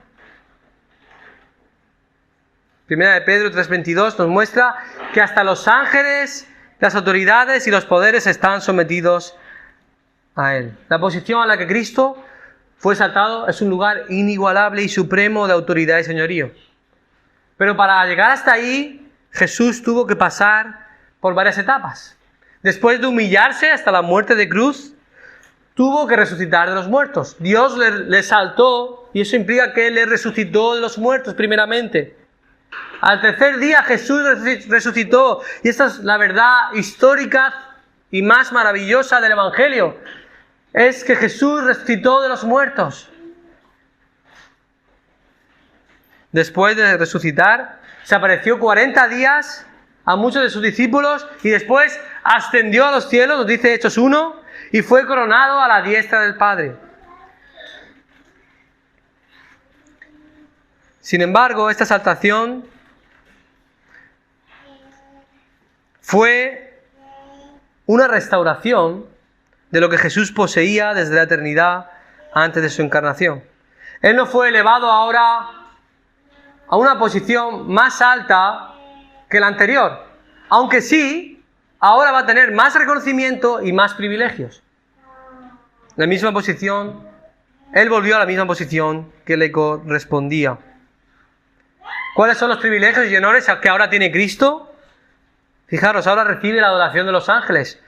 Primera de Pedro 3:22 nos muestra que hasta los ángeles, las autoridades y los poderes están sometidos a Él. La posición a la que Cristo fue exaltado es un lugar inigualable y supremo de autoridad y señorío. Pero para llegar hasta ahí, Jesús tuvo que pasar por varias etapas. Después de humillarse hasta la muerte de cruz, tuvo que resucitar de los muertos. Dios le exaltó y eso implica que Él le resucitó de los muertos primeramente. Al tercer día Jesús resucitó, y esta es la verdad histórica y más maravillosa del Evangelio, es que Jesús resucitó de los muertos. Después de resucitar, se apareció 40 días a muchos de sus discípulos y después ascendió a los cielos, nos dice Hechos 1, y fue coronado a la diestra del Padre. Sin embargo, esta exaltación fue una restauración de lo que Jesús poseía desde la eternidad antes de su encarnación. Él no fue elevado ahora a una posición más alta que la anterior, aunque sí, ahora va a tener más reconocimiento y más privilegios. La misma posición, Él volvió a la misma posición que le correspondía. ¿Cuáles son los privilegios y honores que ahora tiene Cristo? Fijaros, ahora recibe la adoración de los ángeles.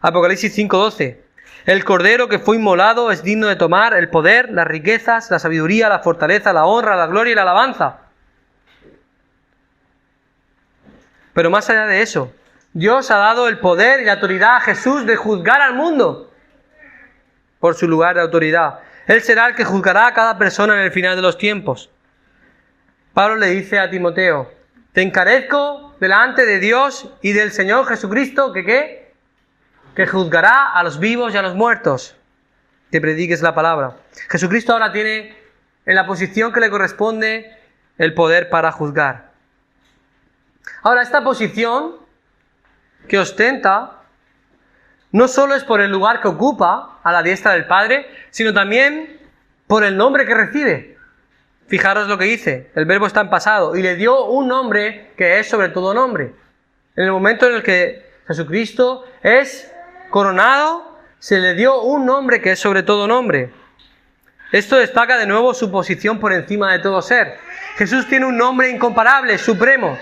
Apocalipsis 5:12. El Cordero que fue inmolado es digno de tomar el poder, las riquezas, la sabiduría, la fortaleza, la honra, la gloria y la alabanza. Pero más allá de eso, Dios ha dado el poder y la autoridad a Jesús de juzgar al mundo por su lugar de autoridad. Él será el que juzgará a cada persona en el final de los tiempos. Pablo le dice a Timoteo: te encarezco delante de Dios y del Señor Jesucristo que juzgará a los vivos y a los muertos, que prediques la palabra. Jesucristo ahora tiene en la posición que le corresponde el poder para juzgar. Ahora, esta posición que ostenta no solo es por el lugar que ocupa a la diestra del Padre, sino también por el nombre que recibe. Fijaros lo que dice, el verbo está en pasado, y le dio un nombre que es sobre todo nombre. En el momento en el que Jesucristo es coronado, se le dio un nombre que es sobre todo nombre. Esto destaca de nuevo su posición por encima de todo ser. Jesús tiene un nombre incomparable, supremo,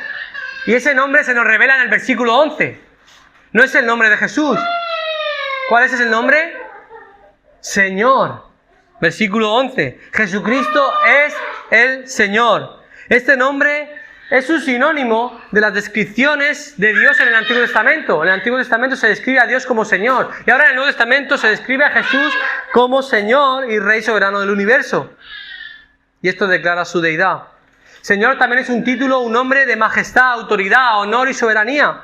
y ese nombre se nos revela en el versículo 11. No es el nombre de Jesús. ¿Cuál es ese nombre? Señor. Versículo 11. Jesucristo es el Señor. Este nombre es un sinónimo de las descripciones de Dios en el Antiguo Testamento. En el Antiguo Testamento se describe a Dios como Señor. Y ahora en el Nuevo Testamento se describe a Jesús como Señor y Rey soberano del universo. Y esto declara su deidad. Señor también es un título, un nombre de majestad, autoridad, honor y soberanía.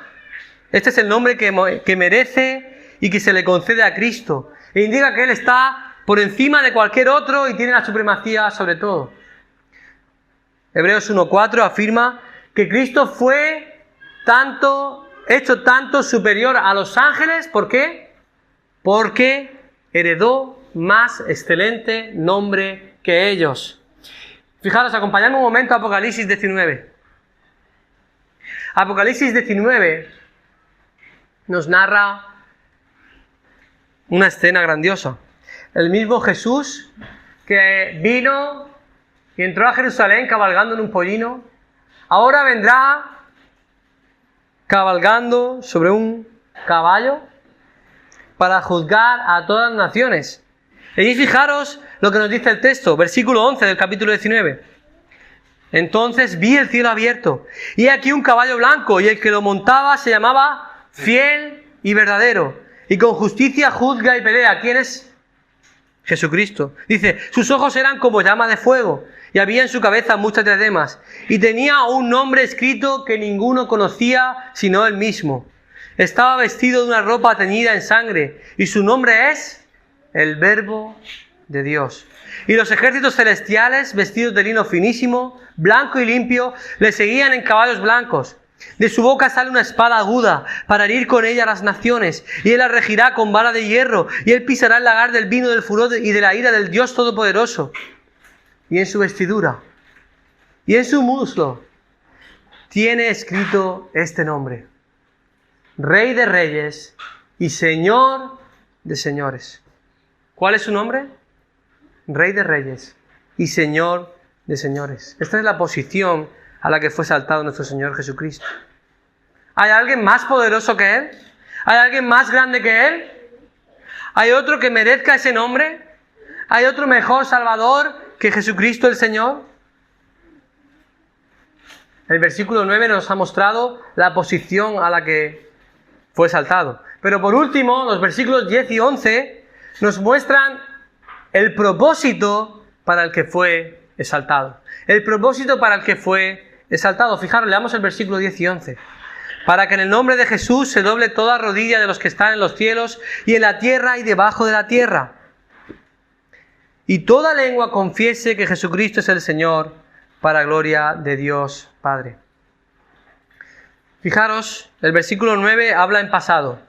Este es el nombre que merece y que se le concede a Cristo. E indica que Él está por encima de cualquier otro y tiene la supremacía sobre todo. Hebreos 1:4 afirma que Cristo fue hecho tanto superior a los ángeles. ¿Por qué? Porque heredó más excelente nombre que ellos. Fijaros, acompañadme un momento a Apocalipsis 19. Apocalipsis 19 nos narra una escena grandiosa. El mismo Jesús que vino y entró a Jerusalén cabalgando en un pollino, ahora vendrá cabalgando sobre un caballo para juzgar a todas las naciones. Y fijaros lo que nos dice el texto, versículo 11 del capítulo 19. Entonces vi el cielo abierto, y aquí un caballo blanco, y el que lo montaba se llamaba Fiel y Verdadero, y con justicia juzga y pelea. ¿Quién es? Jesucristo. Dice, sus ojos eran como llama de fuego, y había en su cabeza muchas diademas, y tenía un nombre escrito que ninguno conocía sino él mismo. Estaba vestido de una ropa teñida en sangre, y su nombre es el Verbo de Dios. Y los ejércitos celestiales, vestidos de lino finísimo, blanco y limpio, le seguían en caballos blancos. De su boca sale una espada aguda para herir con ella a las naciones, y él la regirá con vara de hierro, y él pisará el lagar del vino del furor y de la ira del Dios Todopoderoso. Y en su vestidura y en su muslo tiene escrito este nombre: Rey de Reyes y Señor de Señores. ¿Cuál es su nombre? Rey de Reyes y Señor de Señores. Esta es la posición a la que fue exaltado nuestro Señor Jesucristo. ¿Hay alguien más poderoso que Él? ¿Hay alguien más grande que Él? ¿Hay otro que merezca ese nombre? ¿Hay otro mejor Salvador que Jesucristo el Señor? El versículo 9 nos ha mostrado la posición a la que fue exaltado. Pero por último, los versículos 10 y 11 nos muestran el propósito para el que fue exaltado. El propósito para el que fue exaltado. Fijaros, leamos el versículo 10 y 11. Para que en el nombre de Jesús se doble toda rodilla de los que están en los cielos y en la tierra y debajo de la tierra. Y toda lengua confiese que Jesucristo es el Señor, para gloria de Dios Padre. Fijaros, el versículo 9 habla en pasado.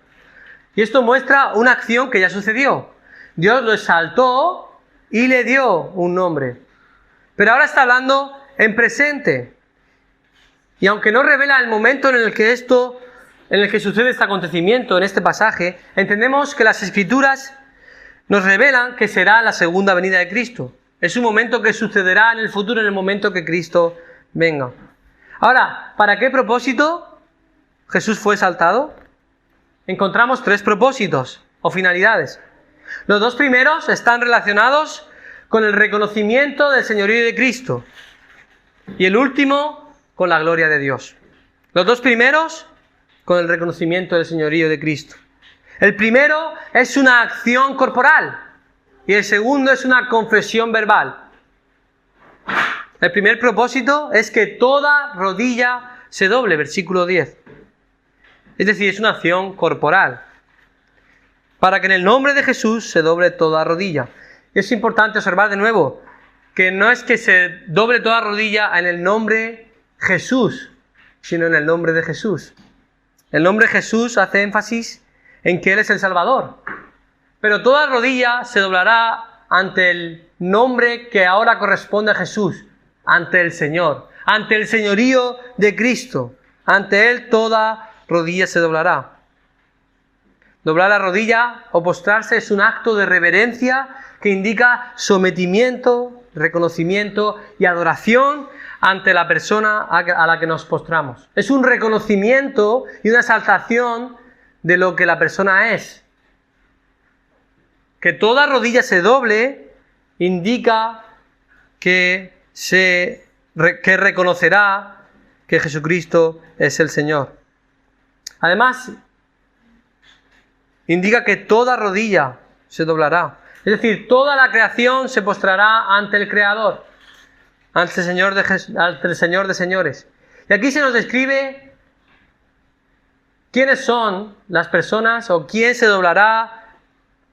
Y esto muestra una acción que ya sucedió. Dios lo exaltó y le dio un nombre. Pero ahora está hablando en presente. Y aunque no revela el momento en el que sucede este acontecimiento, en este pasaje, entendemos que las Escrituras nos revelan que será la segunda venida de Cristo. Es un momento que sucederá en el futuro, en el momento que Cristo venga. Ahora, ¿para qué propósito Jesús fue exaltado? Encontramos tres propósitos o finalidades. Los dos primeros están relacionados con el reconocimiento del señorío de Cristo. Y el último, con la gloria de Dios. Los dos primeros, con el reconocimiento del señorío de Cristo. El primero es una acción corporal y el segundo es una confesión verbal. El primer propósito es que toda rodilla se doble, versículo 10. Es decir, es una acción corporal. Para que en el nombre de Jesús se doble toda rodilla. Y es importante observar de nuevo que no es que se doble toda rodilla en el nombre Jesús, sino en el nombre de Jesús. El nombre Jesús hace énfasis en que Él es el Salvador. Pero toda rodilla se doblará ante el nombre que ahora corresponde a Jesús, ante el Señor, ante el señorío de Cristo. Ante Él toda rodilla se doblará. Doblar la rodilla o postrarse es un acto de reverencia que indica sometimiento, reconocimiento y adoración ante la persona a la que nos postramos. Es un reconocimiento y una exaltación de lo que la persona es. Que toda rodilla se doble indica que reconocerá que Jesucristo es el Señor. Además, indica que toda rodilla se doblará. Es decir, toda la creación se postrará ante el Creador, ante el Señor de señores. Y aquí se nos describe quiénes son las personas o quién se doblará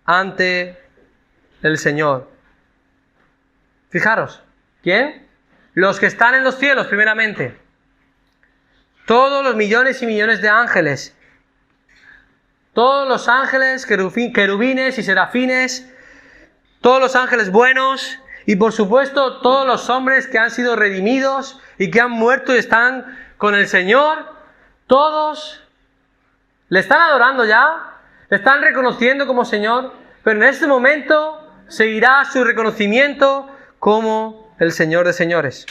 ante el Señor. Fijaros, ¿quién? Los que están en los cielos, primeramente. Todos los millones y millones de ángeles. Todos los ángeles, querubines y serafines todos los ángeles buenos y por supuesto todos los hombres que han sido redimidos y que han muerto y están con el Señor, todos le están adorando ya, le están reconociendo como Señor, pero en este momento seguirá su reconocimiento como el Señor de señores.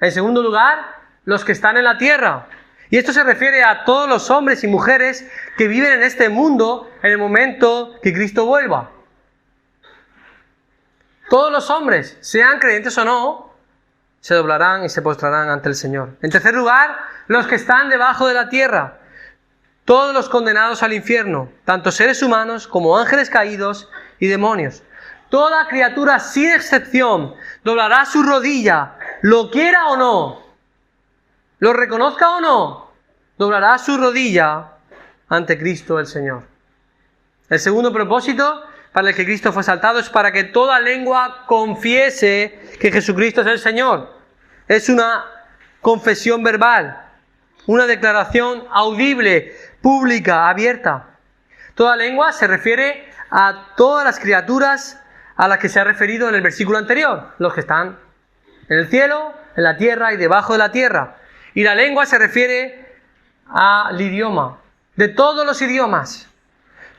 En segundo lugar, los que están en la tierra. Y esto se refiere a todos los hombres y mujeres que viven en este mundo en el momento que Cristo vuelva. Todos los hombres, sean creyentes o no, se doblarán y se postrarán ante el Señor. En tercer lugar, los que están debajo de la tierra. Todos los condenados al infierno, tanto seres humanos como ángeles caídos y demonios. Toda criatura sin excepción doblará su rodilla, lo quiera o no, lo reconozca o no, doblará su rodilla ante Cristo el Señor. El segundo propósito para el que Cristo fue exaltado es para que toda lengua confiese que Jesucristo es el Señor. Es una confesión verbal, una declaración audible, pública, abierta. Toda lengua se refiere a todas las criaturas a las que se ha referido en el versículo anterior, los que están en el cielo, en la tierra y debajo de la tierra. Y la lengua se refiere al idioma, de todos los idiomas.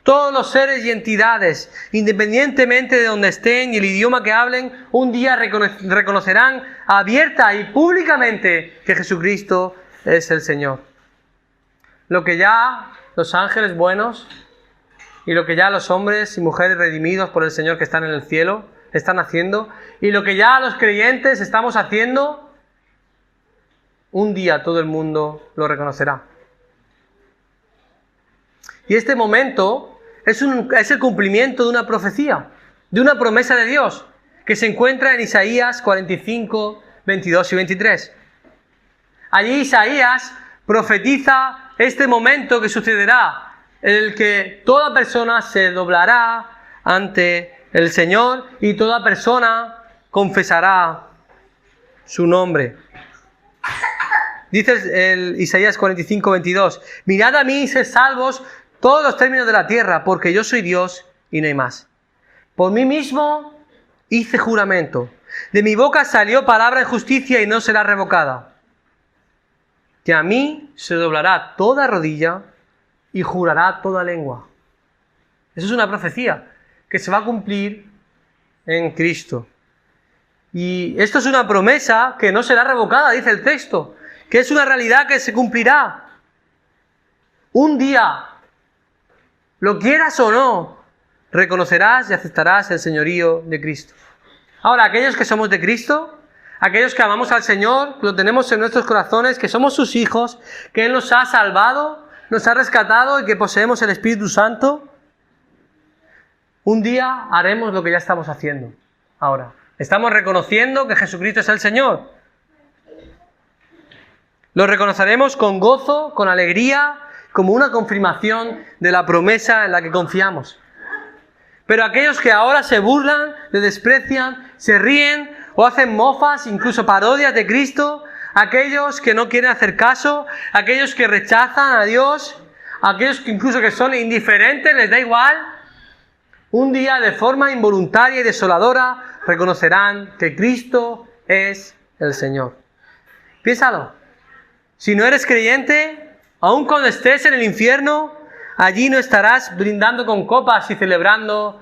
Todos los seres y entidades, independientemente de donde estén y el idioma que hablen, un día reconocerán abierta y públicamente que Jesucristo es el Señor. Lo que ya los ángeles buenos y lo que ya los hombres y mujeres redimidos por el Señor que están en el cielo están haciendo, y lo que ya los creyentes estamos haciendo, un día todo el mundo lo reconocerá. Y este momento es el cumplimiento de una profecía, de una promesa de Dios, que se encuentra en Isaías 45, 22 y 23. Allí Isaías profetiza este momento que sucederá, en el que toda persona se doblará ante el Señor y toda persona confesará su nombre. Dice el Isaías 45, 22, mirad a mí y sed salvos todos los términos de la tierra, porque yo soy Dios y no hay más. Por mí mismo hice juramento, de mi boca salió palabra de justicia y no será revocada, que a mí se doblará toda rodilla y jurará toda lengua. Eso es una profecía que se va a cumplir en Cristo. Y esto es una promesa que no será revocada, dice el texto, que es una realidad que se cumplirá. Un día, lo quieras o no, reconocerás y aceptarás el señorío de Cristo. Ahora, aquellos que somos de Cristo, aquellos que amamos al Señor, lo tenemos en nuestros corazones, que somos sus hijos, que Él nos ha salvado, nos ha rescatado y que poseemos el Espíritu Santo, un día haremos lo que ya estamos haciendo ahora. Estamos reconociendo que Jesucristo es el Señor. Lo reconoceremos con gozo, con alegría, como una confirmación de la promesa en la que confiamos. Pero aquellos que ahora se burlan, le desprecian, se ríen o hacen mofas, incluso parodias de Cristo, aquellos que no quieren hacer caso, aquellos que rechazan a Dios, aquellos que incluso que son indiferentes, les da igual, un día de forma involuntaria y desoladora reconocerán que Cristo es el Señor. Piénsalo. Si no eres creyente, aun cuando estés en el infierno, allí no estarás brindando con copas y celebrando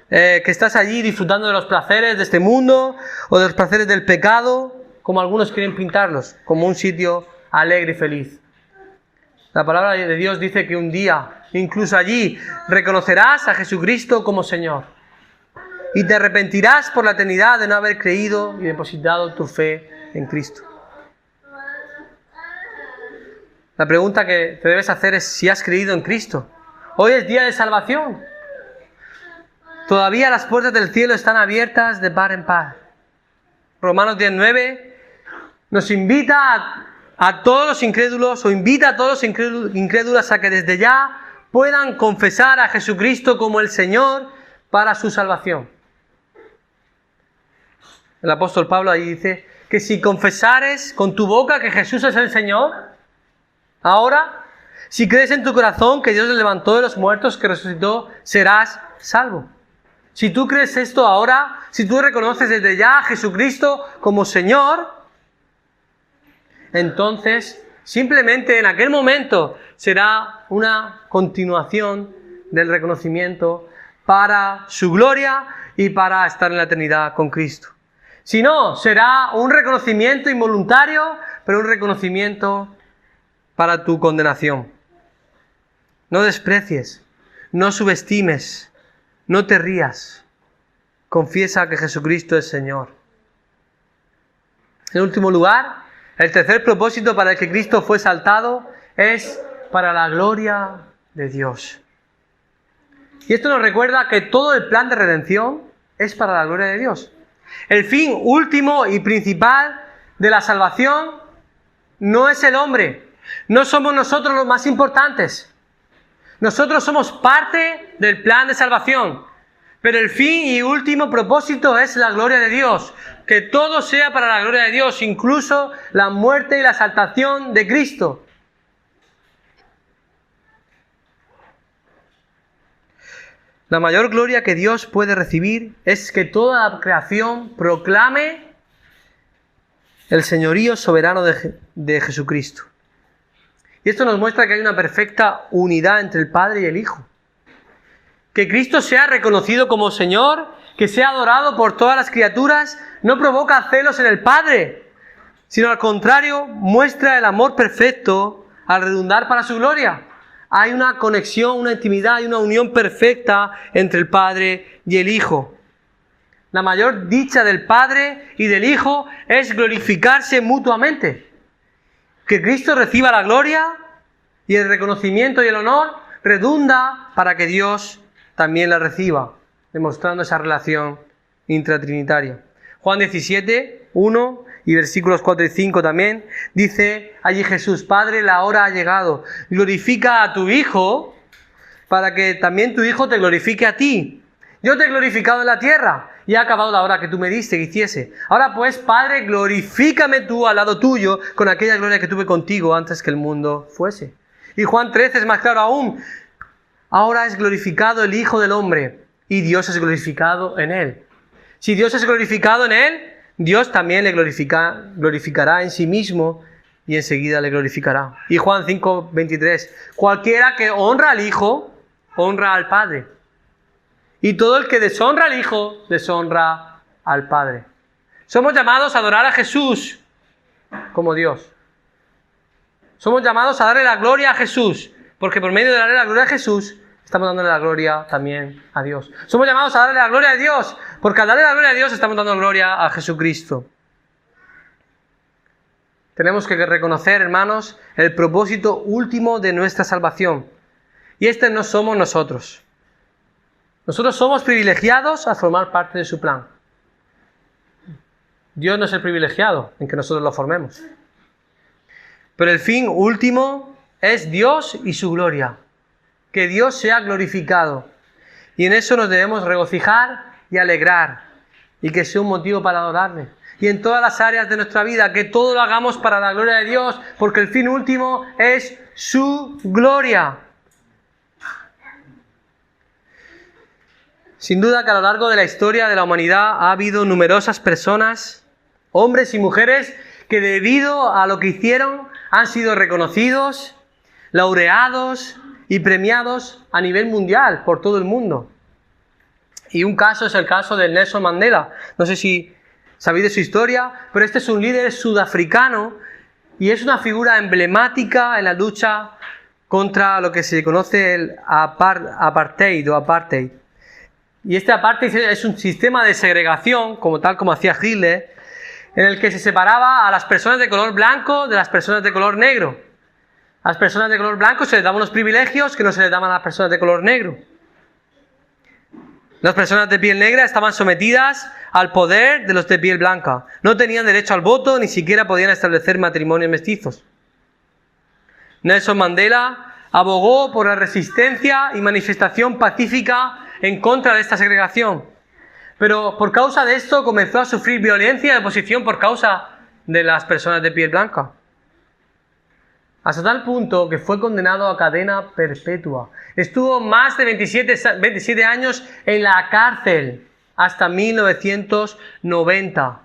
que estás allí disfrutando de los placeres de este mundo o de los placeres del pecado, como algunos quieren pintarlos, como un sitio alegre y feliz. La palabra de Dios dice que un día, incluso allí, reconocerás a Jesucristo como Señor y te arrepentirás por la eternidad de no haber creído y depositado tu fe en Cristo. La pregunta que te debes hacer es si has creído en Cristo. Hoy es día de salvación. Todavía las puertas del cielo están abiertas de par en par. Romanos 10:9 nos invita a todos los incrédulos, o invita a todos los incrédulos a que desde ya puedan confesar a Jesucristo como el Señor para su salvación. El apóstol Pablo ahí dice que si confesares con tu boca que Jesús es el Señor, ahora, si crees en tu corazón que Dios le levantó de los muertos, que resucitó, serás salvo. Si tú crees esto ahora, si tú reconoces desde ya a Jesucristo como Señor, entonces simplemente en aquel momento será una continuación del reconocimiento para su gloria y para estar en la eternidad con Cristo. Si no, será un reconocimiento involuntario, pero un reconocimiento para tu condenación. No desprecies, no subestimes, no te rías. Confiesa que Jesucristo es Señor. En último lugar, el tercer propósito para el que Cristo fue exaltado es para la gloria de Dios. Y esto nos recuerda que todo el plan de redención es para la gloria de Dios. El fin último y principal de la salvación no es el hombre. No somos nosotros los más importantes. Nosotros somos parte del plan de salvación. Pero el fin y último propósito es la gloria de Dios. Que todo sea para la gloria de Dios, incluso la muerte y la exaltación de Cristo. La mayor gloria que Dios puede recibir es que toda la creación proclame el señorío soberano de Jesucristo. Y esto nos muestra que hay una perfecta unidad entre el Padre y el Hijo. Que Cristo sea reconocido como Señor, que sea adorado por todas las criaturas, no provoca celos en el Padre, sino al contrario, muestra el amor perfecto al redundar para su gloria. Hay una conexión, una intimidad y una unión perfecta entre el Padre y el Hijo. La mayor dicha del Padre y del Hijo es glorificarse mutuamente. Que Cristo reciba la gloria y el reconocimiento y el honor redunda para que Dios también la reciba, demostrando esa relación intratrinitaria. Juan 17, 1 y versículos 4 y 5 también, dice allí Jesús: Padre, la hora ha llegado, glorifica a tu Hijo, para que también tu Hijo te glorifique a ti. Yo te he glorificado en la tierra, y ha acabado la hora que tú me diste que hiciese. Ahora pues, Padre, glorifícame tú al lado tuyo, con aquella gloria que tuve contigo antes que el mundo fuese. Y Juan 13 es más claro aún: ahora es glorificado el Hijo del Hombre, y Dios es glorificado en él. Si Dios es glorificado en él, Dios también le glorificará en sí mismo y enseguida le glorificará. Y Juan 5, 23. Cualquiera que honra al Hijo, honra al Padre. Y todo el que deshonra al Hijo, deshonra al Padre. Somos llamados a adorar a Jesús como Dios. Somos llamados a darle la gloria a Jesús, porque por medio de darle la gloria a Jesús, estamos dándole la gloria también a Dios. Somos llamados a darle la gloria a Dios, porque al darle la gloria a Dios estamos dando gloria a Jesucristo. Tenemos que reconocer, hermanos, el propósito último de nuestra salvación. Y este no somos nosotros. Nosotros somos privilegiados a formar parte de su plan. Dios no es el privilegiado en que nosotros lo formemos. Pero el fin último es Dios y su gloria. Que Dios sea glorificado. Y en eso nos debemos regocijar y alegrar. Y que sea un motivo para adorarle. Y en todas las áreas de nuestra vida, que todo lo hagamos para la gloria de Dios, porque el fin último es su gloria. Sin duda que a lo largo de la historia de la humanidad ha habido numerosas personas, hombres y mujeres, que debido a lo que hicieron han sido reconocidos, laureados y premiados a nivel mundial por todo el mundo. Y un caso es el caso de Nelson Mandela. No sé si sabéis de su historia, pero este es un líder sudafricano y es una figura emblemática en la lucha contra lo que se conoce el apartheid. Y este apartheid es un sistema de segregación, tal como hacía Hitler, en el que se separaba a las personas de color blanco de las personas de color negro. A las personas de color blanco se les daban unos privilegios que no se les daban a las personas de color negro. Las personas de piel negra estaban sometidas al poder de los de piel blanca. No tenían derecho al voto, ni siquiera podían establecer matrimonios mestizos. Nelson Mandela abogó por la resistencia y manifestación pacífica en contra de esta segregación. Pero por causa de esto comenzó a sufrir violencia y oposición por causa de las personas de piel blanca. hasta tal punto que fue condenado a cadena perpetua. Estuvo más de 27 años en la cárcel hasta 1990.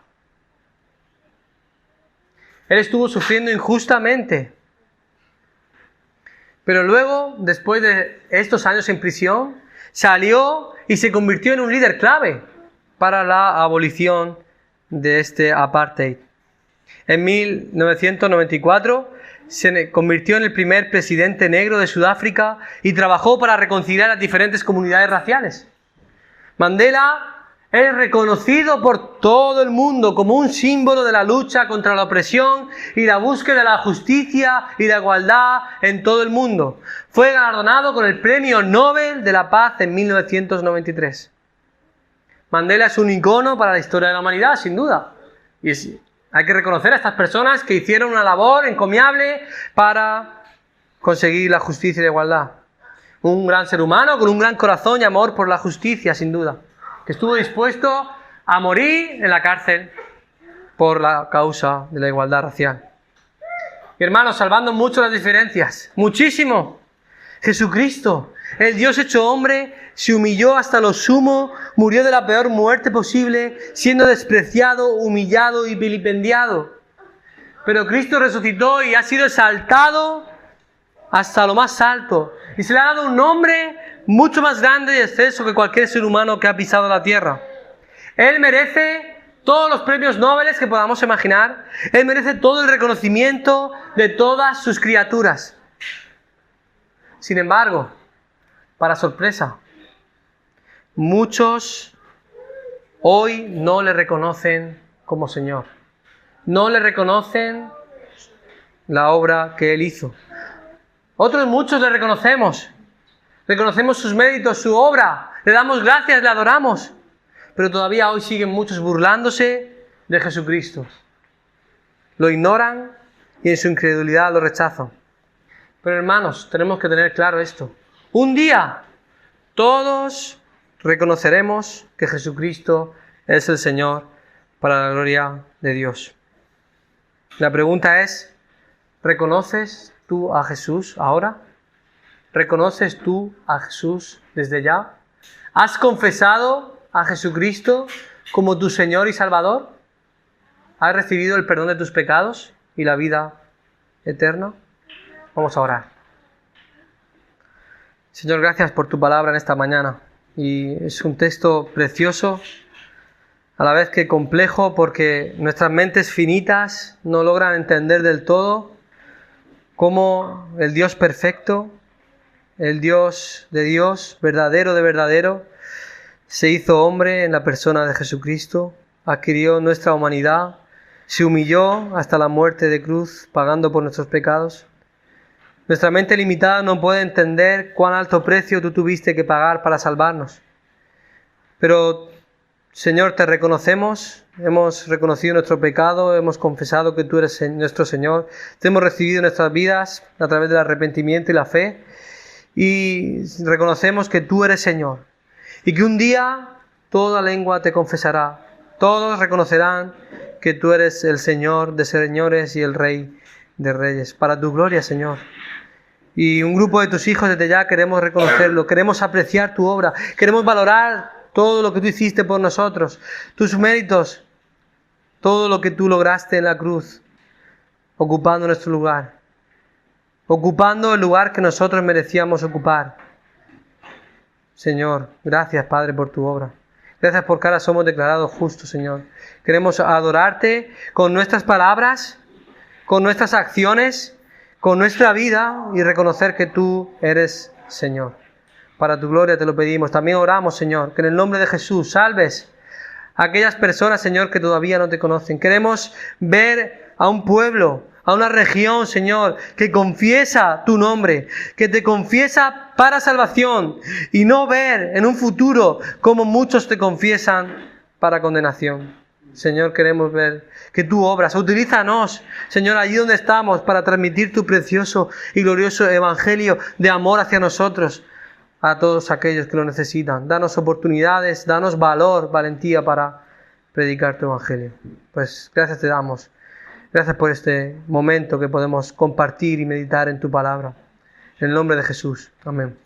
Él estuvo sufriendo injustamente. Pero luego, después de estos años en prisión, salió y se convirtió en un líder clave para la abolición de este apartheid. En 1994 se convirtió en el primer presidente negro de Sudáfrica y trabajó para reconciliar las diferentes comunidades raciales. Mandela es reconocido por todo el mundo como un símbolo de la lucha contra la opresión y la búsqueda de la justicia y la igualdad en todo el mundo. Fue galardonado con el Premio Nobel de la Paz en 1993. Mandela es un icono para la historia de la humanidad, sin duda. Y hay que reconocer a estas personas que hicieron una labor encomiable para conseguir la justicia y la igualdad. Un gran ser humano con un gran corazón y amor por la justicia, sin duda, que estuvo dispuesto a morir en la cárcel por la causa de la igualdad racial. Y hermanos, salvando mucho las diferencias, muchísimo. Jesucristo, el Dios hecho hombre, se humilló hasta lo sumo, murió de la peor muerte posible, siendo despreciado, humillado y vilipendiado. Pero Cristo resucitó y ha sido exaltado hasta lo más alto. Y se le ha dado un nombre mucho más grande y excelso que cualquier ser humano que ha pisado la tierra. Él merece todos los premios Nobel que podamos imaginar. Él merece todo el reconocimiento de todas sus criaturas. Sin embargo, para sorpresa, muchos hoy no le reconocen como Señor. No le reconocen la obra que Él hizo. Otros muchos le reconocemos. Reconocemos sus méritos, su obra. Le damos gracias, le adoramos. Pero todavía hoy siguen muchos burlándose de Jesucristo. Lo ignoran y en su incredulidad lo rechazan. Pero hermanos, tenemos que tener claro esto. Un día todos reconoceremos que Jesucristo es el Señor para la gloria de Dios. La pregunta es, ¿reconoces tú a Jesús ahora? ¿Reconoces tú a Jesús desde ya? ¿Has confesado a Jesucristo como tu Señor y Salvador? ¿Has recibido el perdón de tus pecados y la vida eterna? Vamos a orar. Señor, gracias por tu palabra en esta mañana. Y es un texto precioso, a la vez que complejo, porque nuestras mentes finitas no logran entender del todo cómo el Dios perfecto, el Dios de Dios, verdadero de verdadero, se hizo hombre en la persona de Jesucristo, adquirió nuestra humanidad, se humilló hasta la muerte de cruz, pagando por nuestros pecados. Nuestra mente limitada no puede entender cuán alto precio tú tuviste que pagar para salvarnos. Pero, Señor, te reconocemos, hemos reconocido nuestro pecado, hemos confesado que tú eres nuestro Señor, te hemos recibido en nuestras vidas a través del arrepentimiento y la fe, y reconocemos que tú eres Señor, y que un día toda lengua te confesará, todos reconocerán que tú eres el Señor de señores y el Rey de reyes, para tu gloria, Señor. Y un grupo de tus hijos desde ya queremos reconocerlo, queremos apreciar tu obra, queremos valorar todo lo que tú hiciste por nosotros, tus méritos, todo lo que tú lograste en la cruz, ocupando nuestro lugar, ocupando el lugar que nosotros merecíamos ocupar. Señor, gracias, Padre, por tu obra. Gracias porque ahora somos declarados justos, Señor. Queremos adorarte con nuestras palabras, con nuestras acciones, con nuestra vida y reconocer que tú eres Señor. Para tu gloria te lo pedimos. También oramos, Señor, que en el nombre de Jesús salves a aquellas personas, Señor, que todavía no te conocen. Queremos ver a un pueblo, a una región, Señor, que confiesa tu nombre, que te confiesa para salvación y no ver en un futuro como muchos te confiesan para condenación. Señor, queremos ver que tú obras. Utilízanos, Señor, allí donde estamos para transmitir tu precioso y glorioso evangelio de amor hacia nosotros, a todos aquellos que lo necesitan. Danos oportunidades, danos valor, valentía para predicar tu evangelio. Pues gracias te damos Gracias por este momento que podemos compartir y meditar en tu palabra. En el nombre de Jesús. Amén.